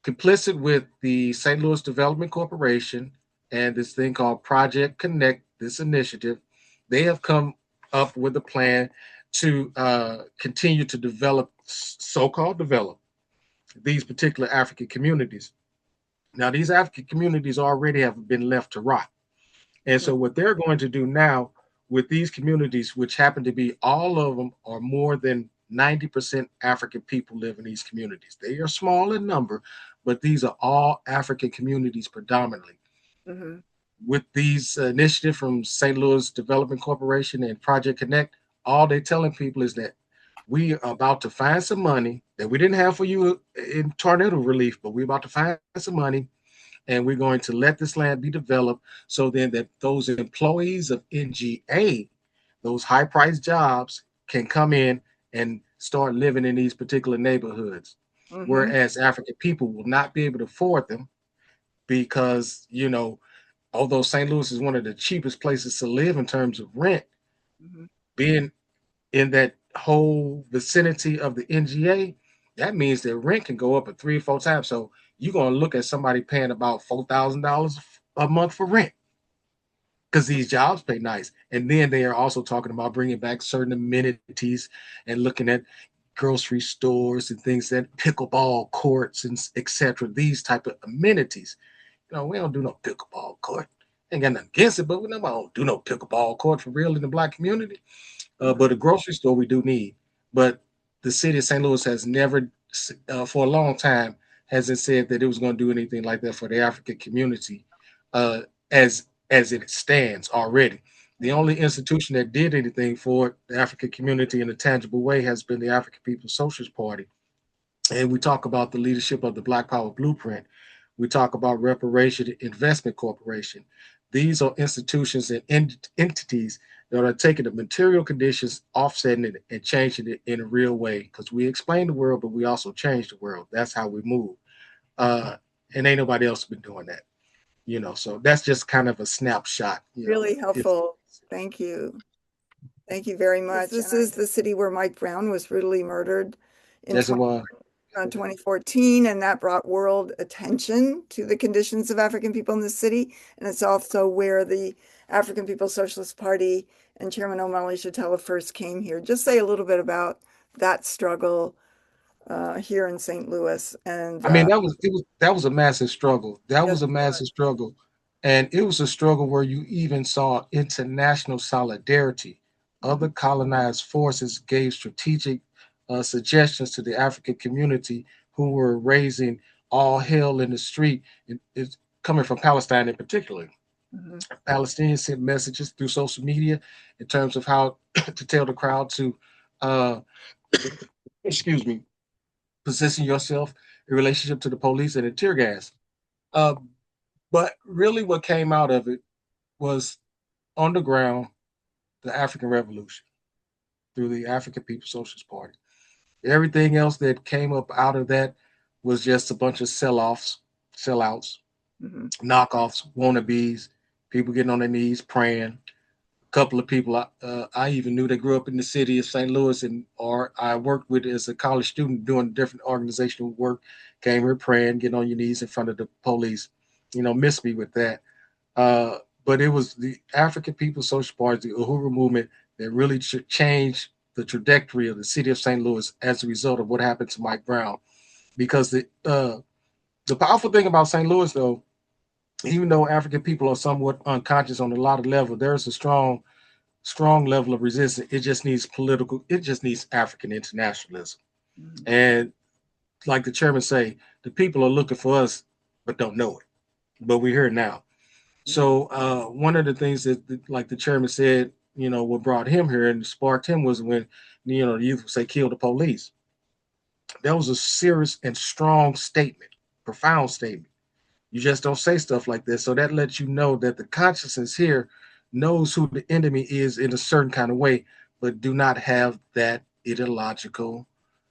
complicit with the St. Louis Development Corporation and this thing called Project Connect, this initiative, they have come up with a plan to continue to develop, so-called develop, these particular African communities. Now, these African communities already have been left to rot. And so what they're going to do now with these communities, which happen to be all of them are more than 90% African people live in these communities. They are small in number, but these are all African communities predominantly. With these initiatives from St. Louis Development Corporation and Project Connect, all they're telling people is that we are about to find some money that we didn't have for you in tornado relief, but we're about to find some money and we're going to let this land be developed so then that those employees of NGA, those high priced jobs, can come in and start living in these particular neighborhoods. Whereas African people will not be able to afford them because, you know, although St. Louis is one of the cheapest places to live in terms of rent, being in that whole vicinity of the NGA, that means that rent can go up at 3 or 4 times. So you're going to look at somebody paying about $4,000 a month for rent because these jobs pay nice. And then they are also talking about bringing back certain amenities and looking at grocery stores and things that pickleball courts and etc. These type of amenities. You know, we don't do no pickleball court. Ain't got nothing against it, but we don't do no pickleball court for real in the Black community. But a grocery store we do need. But the city of St. Louis has never, for a long time, hasn't said that it was going to do anything like that for the African community, as it stands already. The only institution that did anything for the African community in a tangible way has been the African People's Socialist Party. And we talk about the leadership of the Black Power Blueprint. We talk about Reparations Investment Corporation. These are institutions and entities that are taking the material conditions, offsetting it, and changing it in a real way. Because we explain the world, but we also change the world. That's how we move. And ain't nobody else been doing that. You know, so that's just kind of a snapshot. Really helpful. Thank you. Thank you very much. This is the city where Mike Brown was brutally murdered in 2014, and that brought world attention to the conditions of African people in the city. And it's also where the African People's Socialist Party and Chairman Omali Shatella first came here. Just say a little bit about that struggle here in St. Louis. And I mean, that was a massive struggle. That was a massive struggle. And it was a struggle where you even saw international solidarity. Other colonized forces gave strategic suggestions to the African community who were raising all hell in the street. It's coming from Palestine in particular. Palestinians sent messages through social media in terms of how to tell the crowd to, excuse me, position yourself in relationship to the police and the tear gas. But really what came out of it was on the ground, the African Revolution through the African People's Socialist Party. Everything else that came up out of that was just a bunch of sellouts, knockoffs, wannabes, people getting on their knees praying. A couple of people I even knew that grew up in the city of St. Louis or I worked with as a college student doing different organizational work, came here praying, getting on your knees in front of the police. You know, missed me with that. But it was the African People's Social Party, the Uhuru movement, that really changed the trajectory of the city of St. Louis as a result of what happened to Mike Brown. because the powerful thing about St. Louis, though, even though African people are somewhat unconscious on a lot of levels, there's a strong level of resistance. It just needs African internationalism. And like the chairman say, the people are looking for us, but don't know it. But we're here now. So one of the things that, like the chairman said, what brought him here and sparked him was when, the youth would say, kill the police. That was a serious and strong statement, profound statement. You just don't say stuff like this. So that lets you know that the consciousness here knows who the enemy is in a certain kind of way, but do not have that ideological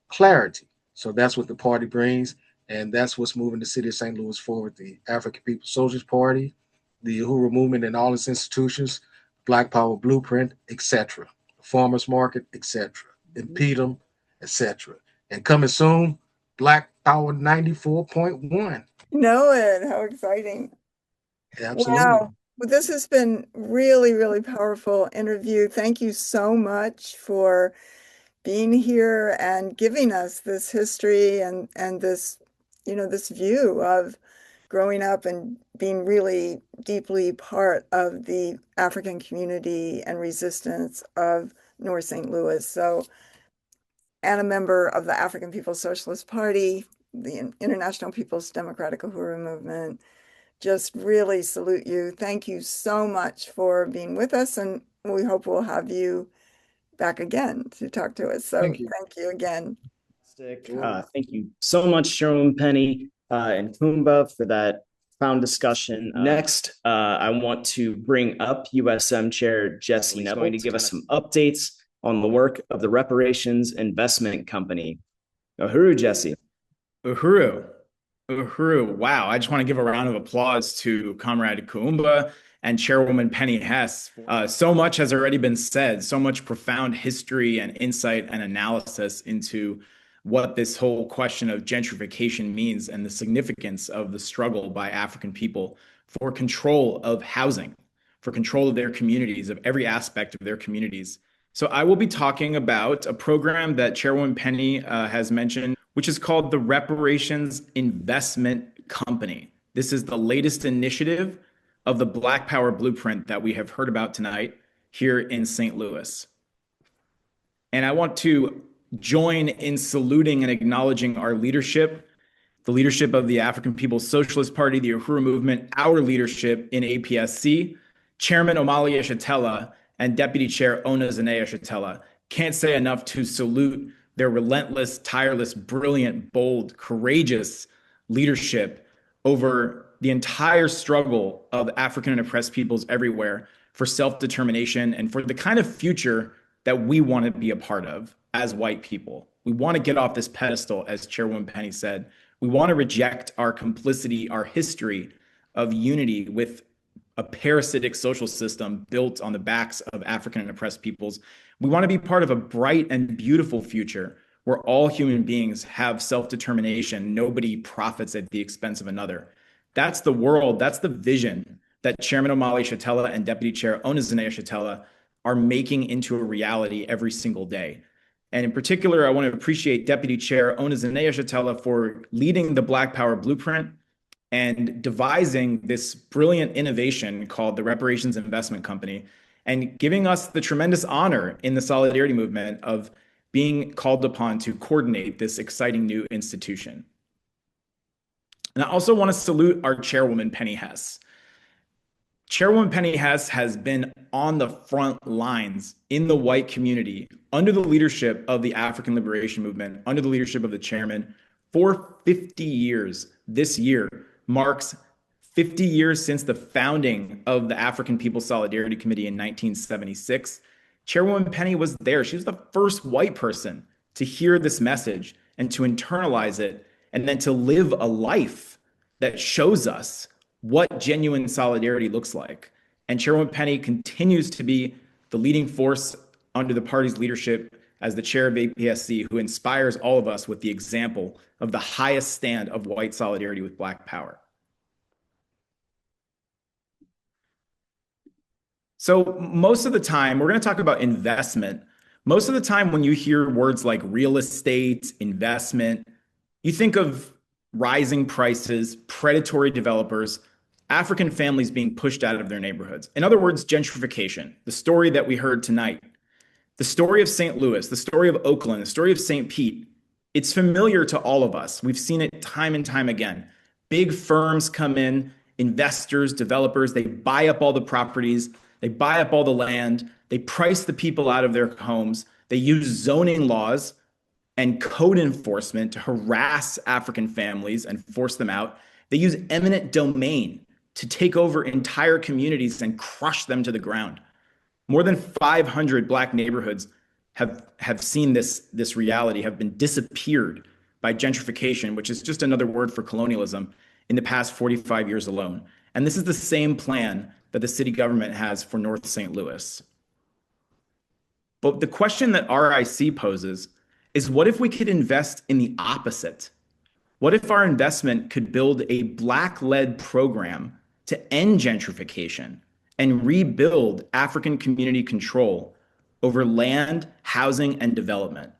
clarity. So that's what the party brings. And that's what's moving the city of St. Louis forward. The African People's Soldiers Party, the Uhuru movement and all its institutions, Black Power Blueprint, etc. Farmers Market, etc. InPDUM, etc. And coming soon, Black Power 94.1. Know it. How exciting. Absolutely. Wow. Well, this has been really, really powerful interview. Thank you so much for being here and giving us this history and this, this view of growing up and being really deeply part of the African community and resistance of North St. Louis. So, and a member of the African People's Socialist Party, the International People's Democratic Uhuru Movement. Just really salute you. Thank you so much for being with us, and we hope we'll have you back again to talk to us. So Thank you. thank you again. Thank you so much, Chairwoman Penny and Kuumba, for that profound discussion. Next, I want to bring up USM Chair Jesse Nevel, going to give us some updates on the work of the Reparations Investment Company. Uhuru, Jesse. Uhuru. Wow. I just want to give a round of applause to Comrade Kuumba and Chairwoman Penny Hess. So much has already been said, so much profound history and insight and analysis into what this whole question of gentrification means and the significance of the struggle by African people for control of housing, for control of their communities, of every aspect of their communities. So I will be talking about a program that Chairwoman Penny has mentioned, which is called the Reparations Investment Company. This is the latest initiative of the Black Power Blueprint that we have heard about tonight here in St. Louis. And I want to join in saluting and acknowledging our leadership, the leadership of the African People's Socialist Party, the Uhuru Movement, our leadership in APSC, Chairman Omali Yeshitela and Deputy Chair Ona Zanea Yeshitela. Can't say enough to salute their relentless, tireless, brilliant, bold, courageous leadership over the entire struggle of African and oppressed peoples everywhere for self-determination and for the kind of future that we want to be a part of as white people. We want to get off this pedestal, as Chairwoman Penny said. We want to reject our complicity, our history of unity with a parasitic social system built on the backs of African and oppressed peoples. We want to be part of a bright and beautiful future where all human beings have self-determination. Nobody profits at the expense of another. That's the world, that's the vision that Chairman Omali Yeshitela and Deputy Chair Ona Zanea Yeshitela are making into a reality every single day. And in particular, I want to appreciate Deputy Chair Ona Zanea Yeshitela for leading the Black Power Blueprint and devising this brilliant innovation called the Reparations Investment Company and giving us the tremendous honor in the Solidarity movement of being called upon to coordinate this exciting new institution. And I also want to salute our chairwoman, Penny Hess. Chairwoman Penny Hess has been on the front lines in the white community under the leadership of the African Liberation Movement, under the leadership of the chairman for 50 years. This year marks 50 years since the founding of the African People's Solidarity Committee in 1976. Chairwoman Penny was there. She was the first white person to hear this message and to internalize it, and then to live a life that shows us what genuine solidarity looks like. And Chairwoman Penny continues to be the leading force under the party's leadership as the chair of APSC, who inspires all of us with the example of the highest stand of white solidarity with Black power. So most of the time, we're going to talk about investment. Most of the time when you hear words like real estate, investment, You think of rising prices, predatory developers, African families being pushed out of their neighborhoods. In other words, gentrification, the story that we heard tonight. The story of St. Louis, the story of Oakland, the story of St. Pete, it's familiar to all of us. We've seen it time and time again. Big firms come in, investors, developers, they buy up all the properties, they buy up all the land, they price the people out of their homes, they use zoning laws and code enforcement to harass African families and force them out. They use eminent domain to take over entire communities and crush them to the ground. More than 500 Black neighborhoods have seen this reality, have been disappeared by gentrification, which is just another word for colonialism, in the past 45 years alone. And this is the same plan that the city government has for North St. Louis. But the question that RIC poses is, what if we could invest in the opposite? What if our investment could build a Black-led program to end gentrification and rebuild African community control over land, housing, and development?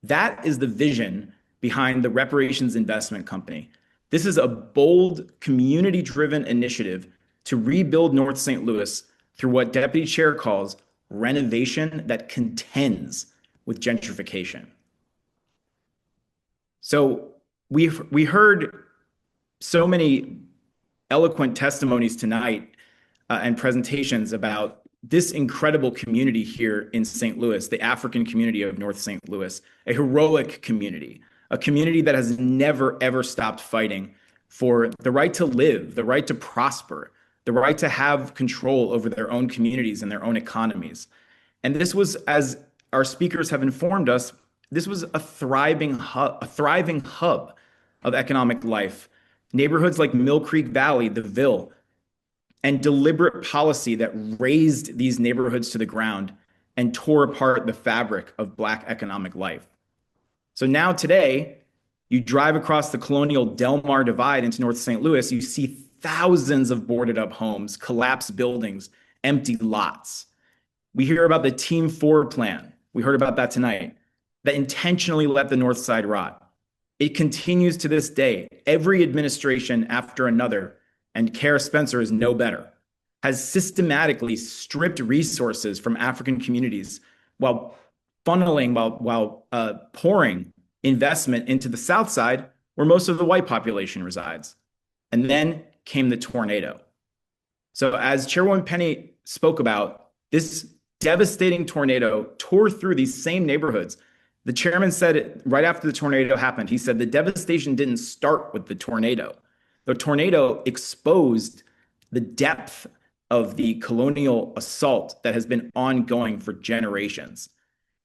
That is the vision behind the Reparations Investment Company. This is a bold, community-driven initiative to rebuild North St. Louis through what Deputy Chair calls renovation that contends with gentrification. So we heard so many eloquent testimonies tonight and presentations about this incredible community here in St. Louis, the African community of North St. Louis, a heroic community, a community that has never, ever stopped fighting for the right to live, the right to prosper, the right to have control over their own communities and their own economies. And this was, as our speakers have informed us, this was a thriving hub of economic life. Neighborhoods like Mill Creek Valley, the Ville, and deliberate policy that razed these neighborhoods to the ground and tore apart the fabric of Black economic life. So now today, you drive across the colonial Del Mar Divide into North St. Louis, you see thousands of boarded up homes, collapsed buildings, empty lots. We hear about the Team 4 plan. We heard about that tonight, that intentionally let the North Side rot. It continues to this day. Every administration after another, and Kara Spencer is no better, has systematically stripped resources from African communities while pouring investment into the South Side, where most of the white population resides. And then came the tornado. So as Chairwoman Penny spoke about, this devastating tornado tore through these same neighborhoods. The chairman said it right after the tornado happened. He said the devastation didn't start with the tornado. The tornado exposed the depth of the colonial assault that has been ongoing for generations.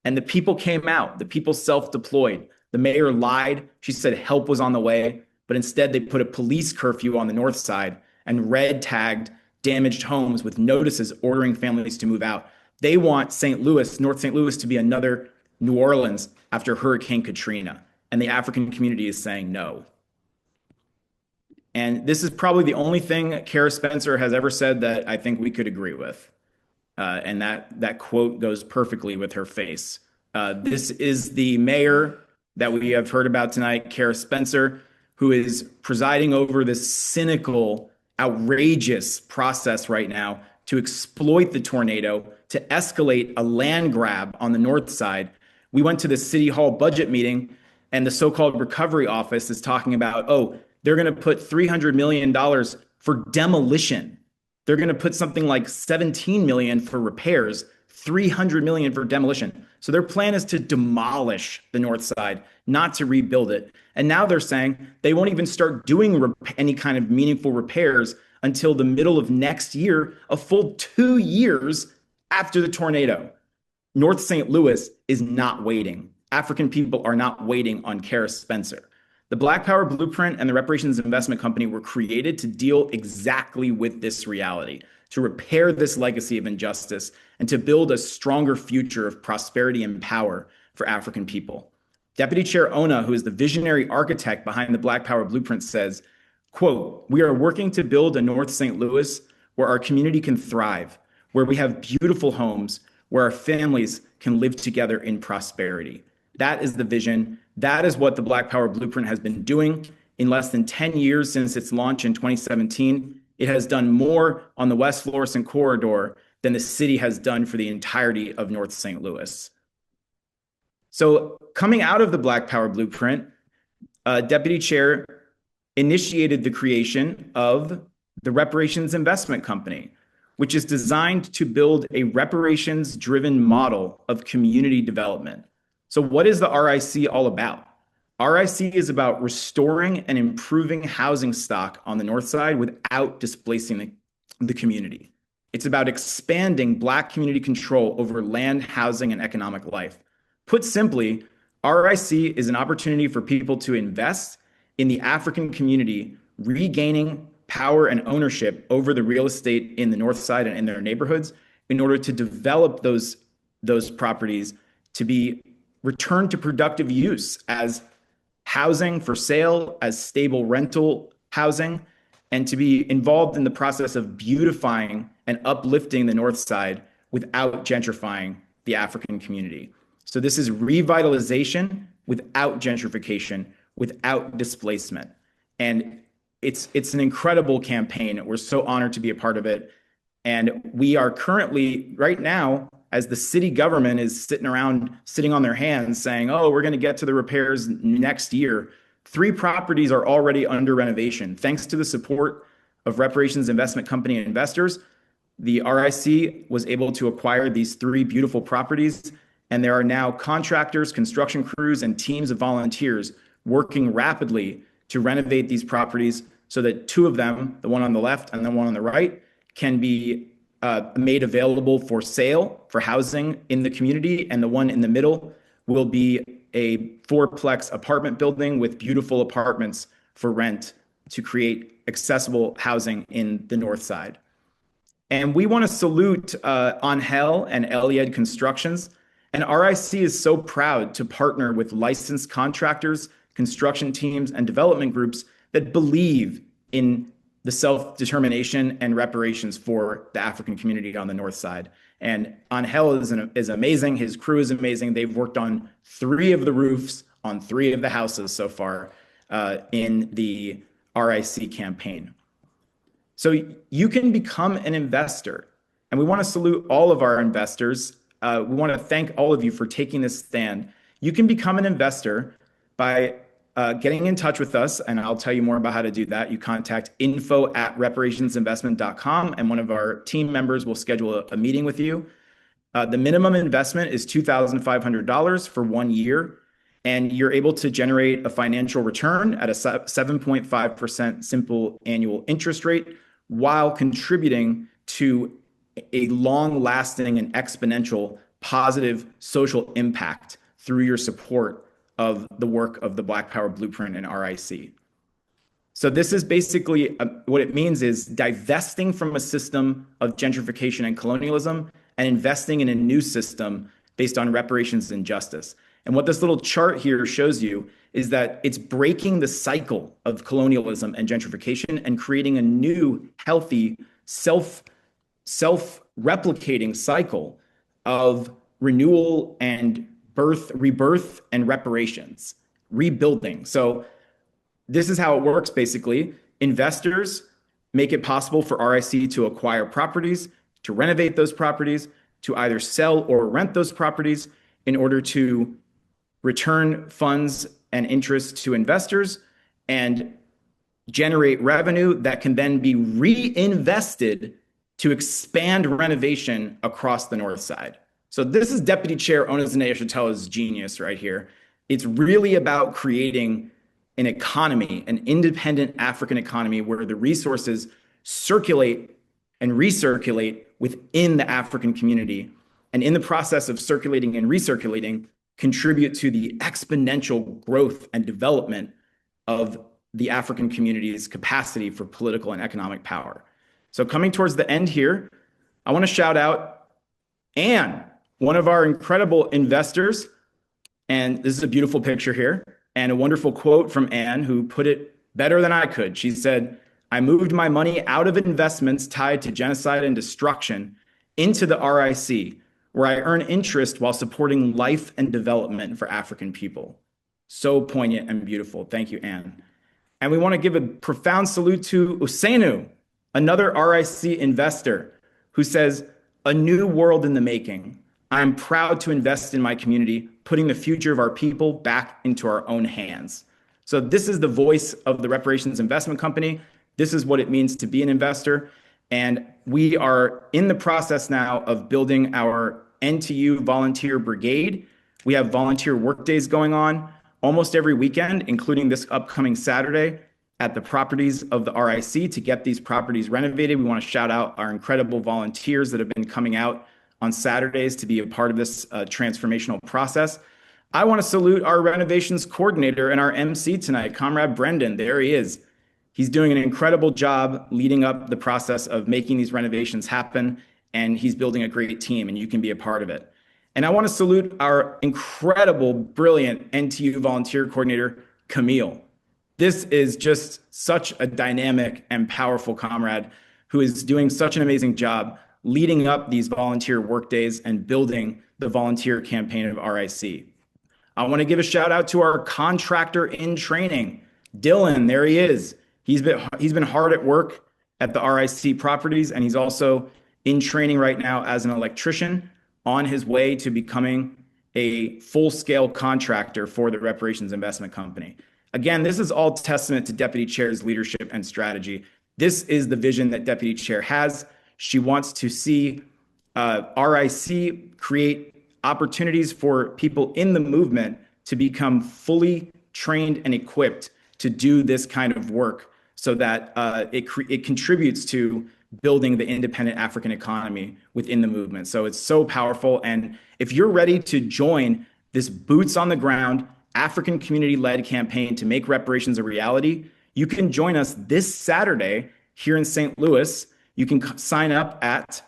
And the people came out, the people self-deployed. The mayor lied. She said help was on the way, but instead they put a police curfew on the North Side and red tagged damaged homes with notices ordering families to move out. They want St. Louis, North St. Louis, to be another New Orleans after Hurricane Katrina. And the African community is saying no. And this is probably the only thing Kara Spencer has ever said that I think we could agree with. And that quote goes perfectly with her face. This is the mayor that we have heard about tonight, Kara Spencer, who is presiding over this cynical, outrageous process right now to exploit the tornado, to escalate a land grab on the North Side. We went to the City Hall budget meeting, and the so-called recovery office is talking about, oh, they're going to put $300 million for demolition. They're going to put something like $17 million for repairs, $300 million for demolition. So their plan is to demolish the North Side, not to rebuild it. And now they're saying they won't even start doing any kind of meaningful repairs until the middle of next year, a full 2 years after the tornado. North St. Louis is not waiting. African people are not waiting on Kara Spencer. The Black Power Blueprint and the Reparations Investment Company were created to deal exactly with this reality, to repair this legacy of injustice, and to build a stronger future of prosperity and power for African people. Deputy Chair Ona, who is the visionary architect behind the Black Power Blueprint, says, quote, "We are working to build a North St. Louis where our community can thrive, where we have beautiful homes, where our families can live together in prosperity. That is the vision. That is what the Black Power Blueprint has been doing. In less than 10 years since its launch in 2017, it has done more on the West Florissant corridor than the city has done for the entirety of North St. Louis. So coming out of the Black Power Blueprint, Deputy Chair initiated the creation of the Reparations Investment Company, which is designed to build a reparations-driven model of community development. So what is the RIC all about? RIC is about restoring and improving housing stock on the North Side without displacing the community. It's about expanding Black community control over land, housing, and economic life. Put simply, RIC is an opportunity for people to invest in the African community, regaining power and ownership over the real estate in the North Side and in their neighborhoods in order to develop those properties to be returned to productive use as housing for sale, as stable rental housing, and to be involved in the process of beautifying and uplifting the North Side without gentrifying the African community. So this is revitalization without gentrification, without displacement. And it's an incredible campaign. We're so honored to be a part of it. And we are currently, right now, as the city government is sitting on their hands saying, oh, we're going to get to the repairs next year. 3 properties are already under renovation. Thanks to the support of Reparations Investment Company investors, the RIC was able to acquire these 3 beautiful properties. And there are now contractors, construction crews, and teams of volunteers working rapidly to renovate these properties so that 2 of them, the one on the left and the one on the right, can be made available for sale for housing in the community, and the one in the middle will be a 4-plex apartment building with beautiful apartments for rent to create accessible housing in the North Side. And we want to salute Angel and Eliad Constructions. And RIC is so proud to partner with licensed contractors, construction teams, and development groups that believe in the self-determination and reparations for the African community on the North Side. And Angel is amazing. His crew is amazing. They've worked on 3 of the roofs on 3 of the houses so far in the RIC campaign. So you can become an investor. And we want to salute all of our investors. We want to thank all of you for taking this stand. You can become an investor by getting in touch with us, and I'll tell you more about how to do that. You contact info@reparationsinvestment.com, and one of our team members will schedule a meeting with you. The minimum investment is $2,500 for 1 year, and you're able to generate a financial return at a 7.5% simple annual interest rate while contributing to a long-lasting and exponential positive social impact through your support of the work of the Black Power Blueprint and RIC. So this is basically what it means is divesting from a system of gentrification and colonialism and investing in a new system based on reparations and justice. And what this little chart here shows you is that it's breaking the cycle of colonialism and gentrification and creating a new, healthy, self-replicating cycle of renewal and rebirth and reparations, rebuilding. So this is how it works, basically. Investors make it possible for RIC to acquire properties, to renovate those properties, to either sell or rent those properties in order to return funds and interest to investors and generate revenue that can then be reinvested to expand renovation across the North Side. So this is Deputy Chair Onizane Eshitela's genius right here. It's really about creating an economy, an independent African economy where the resources circulate and recirculate within the African community. And in the process of circulating and recirculating, contribute to the exponential growth and development of the African community's capacity for political and economic power. So coming towards the end here, I want to shout out Anne, one of our incredible investors. And this is a beautiful picture here and a wonderful quote from Anne, who put it better than I could. She said, "I moved my money out of investments tied to genocide and destruction into the RIC, where I earn interest while supporting life and development for African people. So poignant and beautiful. Thank you, Anne. And we want to give a profound salute to Usenu, another RIC investor, who says, "A new world in the making. I am proud to invest in my community, putting the future of our people back into our own hands." So this is the voice of the Reparations Investment Company. This is what it means to be an investor. And we are in the process now of building our NTU volunteer brigade. We have volunteer work days going on almost every weekend, including this upcoming Saturday at the properties of the RIC to get these properties renovated. We want to shout out our incredible volunteers that have been coming out on Saturdays to be a part of this transformational process. I want to salute our renovations coordinator and our MC tonight, Comrade Brendan. There he is. He's doing an incredible job leading up the process of making these renovations happen, and he's building a great team, and you can be a part of it. And I want to salute our incredible, brilliant NTU volunteer coordinator, Camille. This is just such a dynamic and powerful comrade who is doing such an amazing job leading up these volunteer work days and building the volunteer campaign of RIC. I want to give a shout out to our contractor in training, Dylan. There he is. He's been hard at work at the RIC properties, and he's also in training right now as an electrician on his way to becoming a full-scale contractor for the Reparations Investment Company. Again, this is all testament to Deputy Chair's leadership and strategy. This is the vision that Deputy Chair has. She wants to see RIC create opportunities for people in the movement to become fully trained and equipped to do this kind of work so that it contributes to building the independent African economy within the movement. So it's so powerful. And if you're ready to join this boots on the ground African community-led campaign to make reparations a reality, you can join us this Saturday here in St. Louis. You can sign up at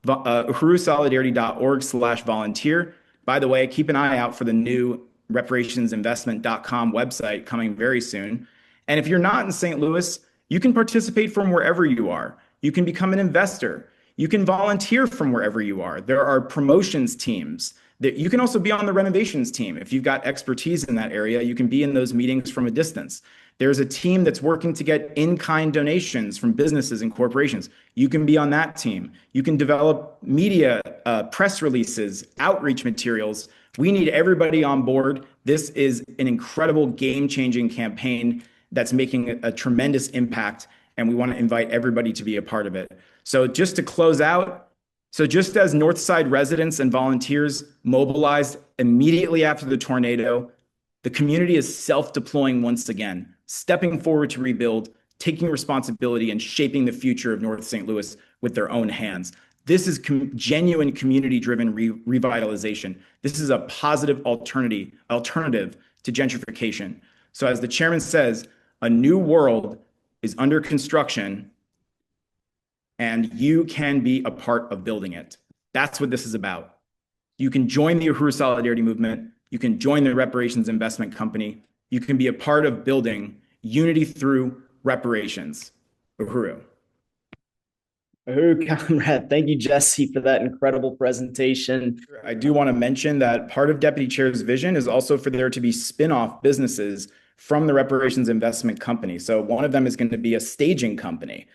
uhurusolidarity.org/volunteer. By the way, keep an eye out for the new reparationsinvestment.com website coming very soon. And if you're not in St. Louis, you can participate from wherever you are. You can become an investor. You can volunteer from wherever you are. There are promotions teams. That you can also be on the renovations team. If you've got expertise in that area, you can be in those meetings from a distance. There's a team that's working to get in-kind donations from businesses and corporations. You can be on that team. You can develop media, press releases, outreach materials. We need everybody on board. This is an incredible game-changing campaign that's making a tremendous impact, and we want to invite everybody to be a part of it. So just to close out, so just as Northside residents and volunteers mobilized immediately after the tornado, the community is self-deploying once again, stepping forward to rebuild, taking responsibility, and shaping the future of North St. Louis with their own hands. This is genuine community-driven revitalization. This is a positive alternative to gentrification. So as the chairman says, a new world is under construction, and you can be a part of building it. That's what this is about. You can join the Uhuru Solidarity Movement. You can join the Reparations Investment Company. You can be a part of building unity through reparations. Uhuru. Uhuru, comrade. Thank you, Jesse, for that incredible presentation. I do want to mention that part of Deputy Chair's vision is also for there to be spin-off businesses from the Reparations Investment Company. So one of them is going to be a staging company.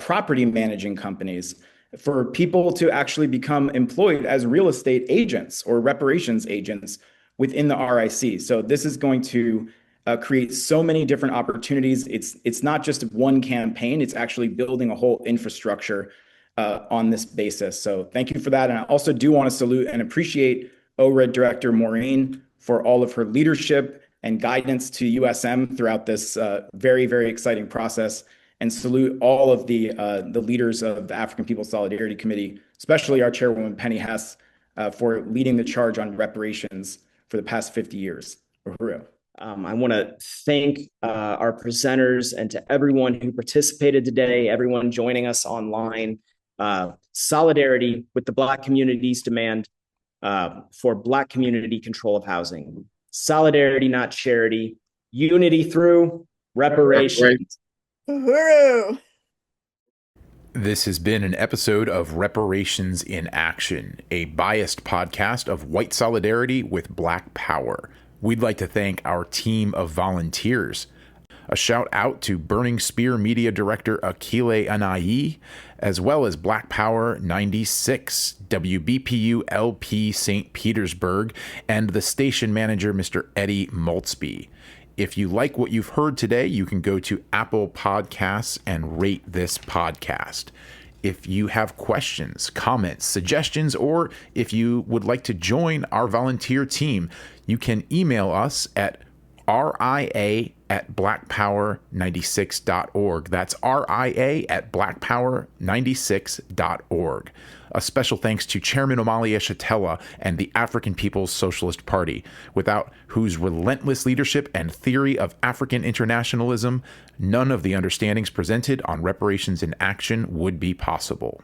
Property managing companies, for people to actually become employed as real estate agents or reparations agents within the RIC. So this is going to create so many different opportunities. It's not just one campaign, it's actually building a whole infrastructure on this basis. So thank you for that. And I also do want to salute and appreciate ORED Director Maureen for all of her leadership and guidance to USM throughout this very, very exciting process. And salute all of the leaders of the African People's Solidarity Committee, especially our chairwoman, Penny Hess, for leading the charge on reparations for the past 50 years. Uhuru. I want to thank our presenters and to everyone who participated today, everyone joining us online. Solidarity with the Black community's demand for Black community control of housing. Solidarity, not charity. Unity through reparations. Uhuru. This has been an episode of Reparations in Action, a biased podcast of white solidarity with Black power. We'd like to thank our team of volunteers. A shout out to Burning Spear Media Director Akile Anayi, as well as Black Power 96, WBPU LP St. Petersburg, and the station manager, Mr. Eddie Maltzby. If you like what you've heard today, you can go to Apple Podcasts and rate this podcast. If you have questions, comments, suggestions, or if you would like to join our volunteer team, you can email us at ria@blackpower96.org. That's ria@blackpower96.org. A special thanks to Chairman Omali Eshatella and the African People's Socialist Party, without whose relentless leadership and theory of African internationalism, none of the understandings presented on Reparations in Action would be possible.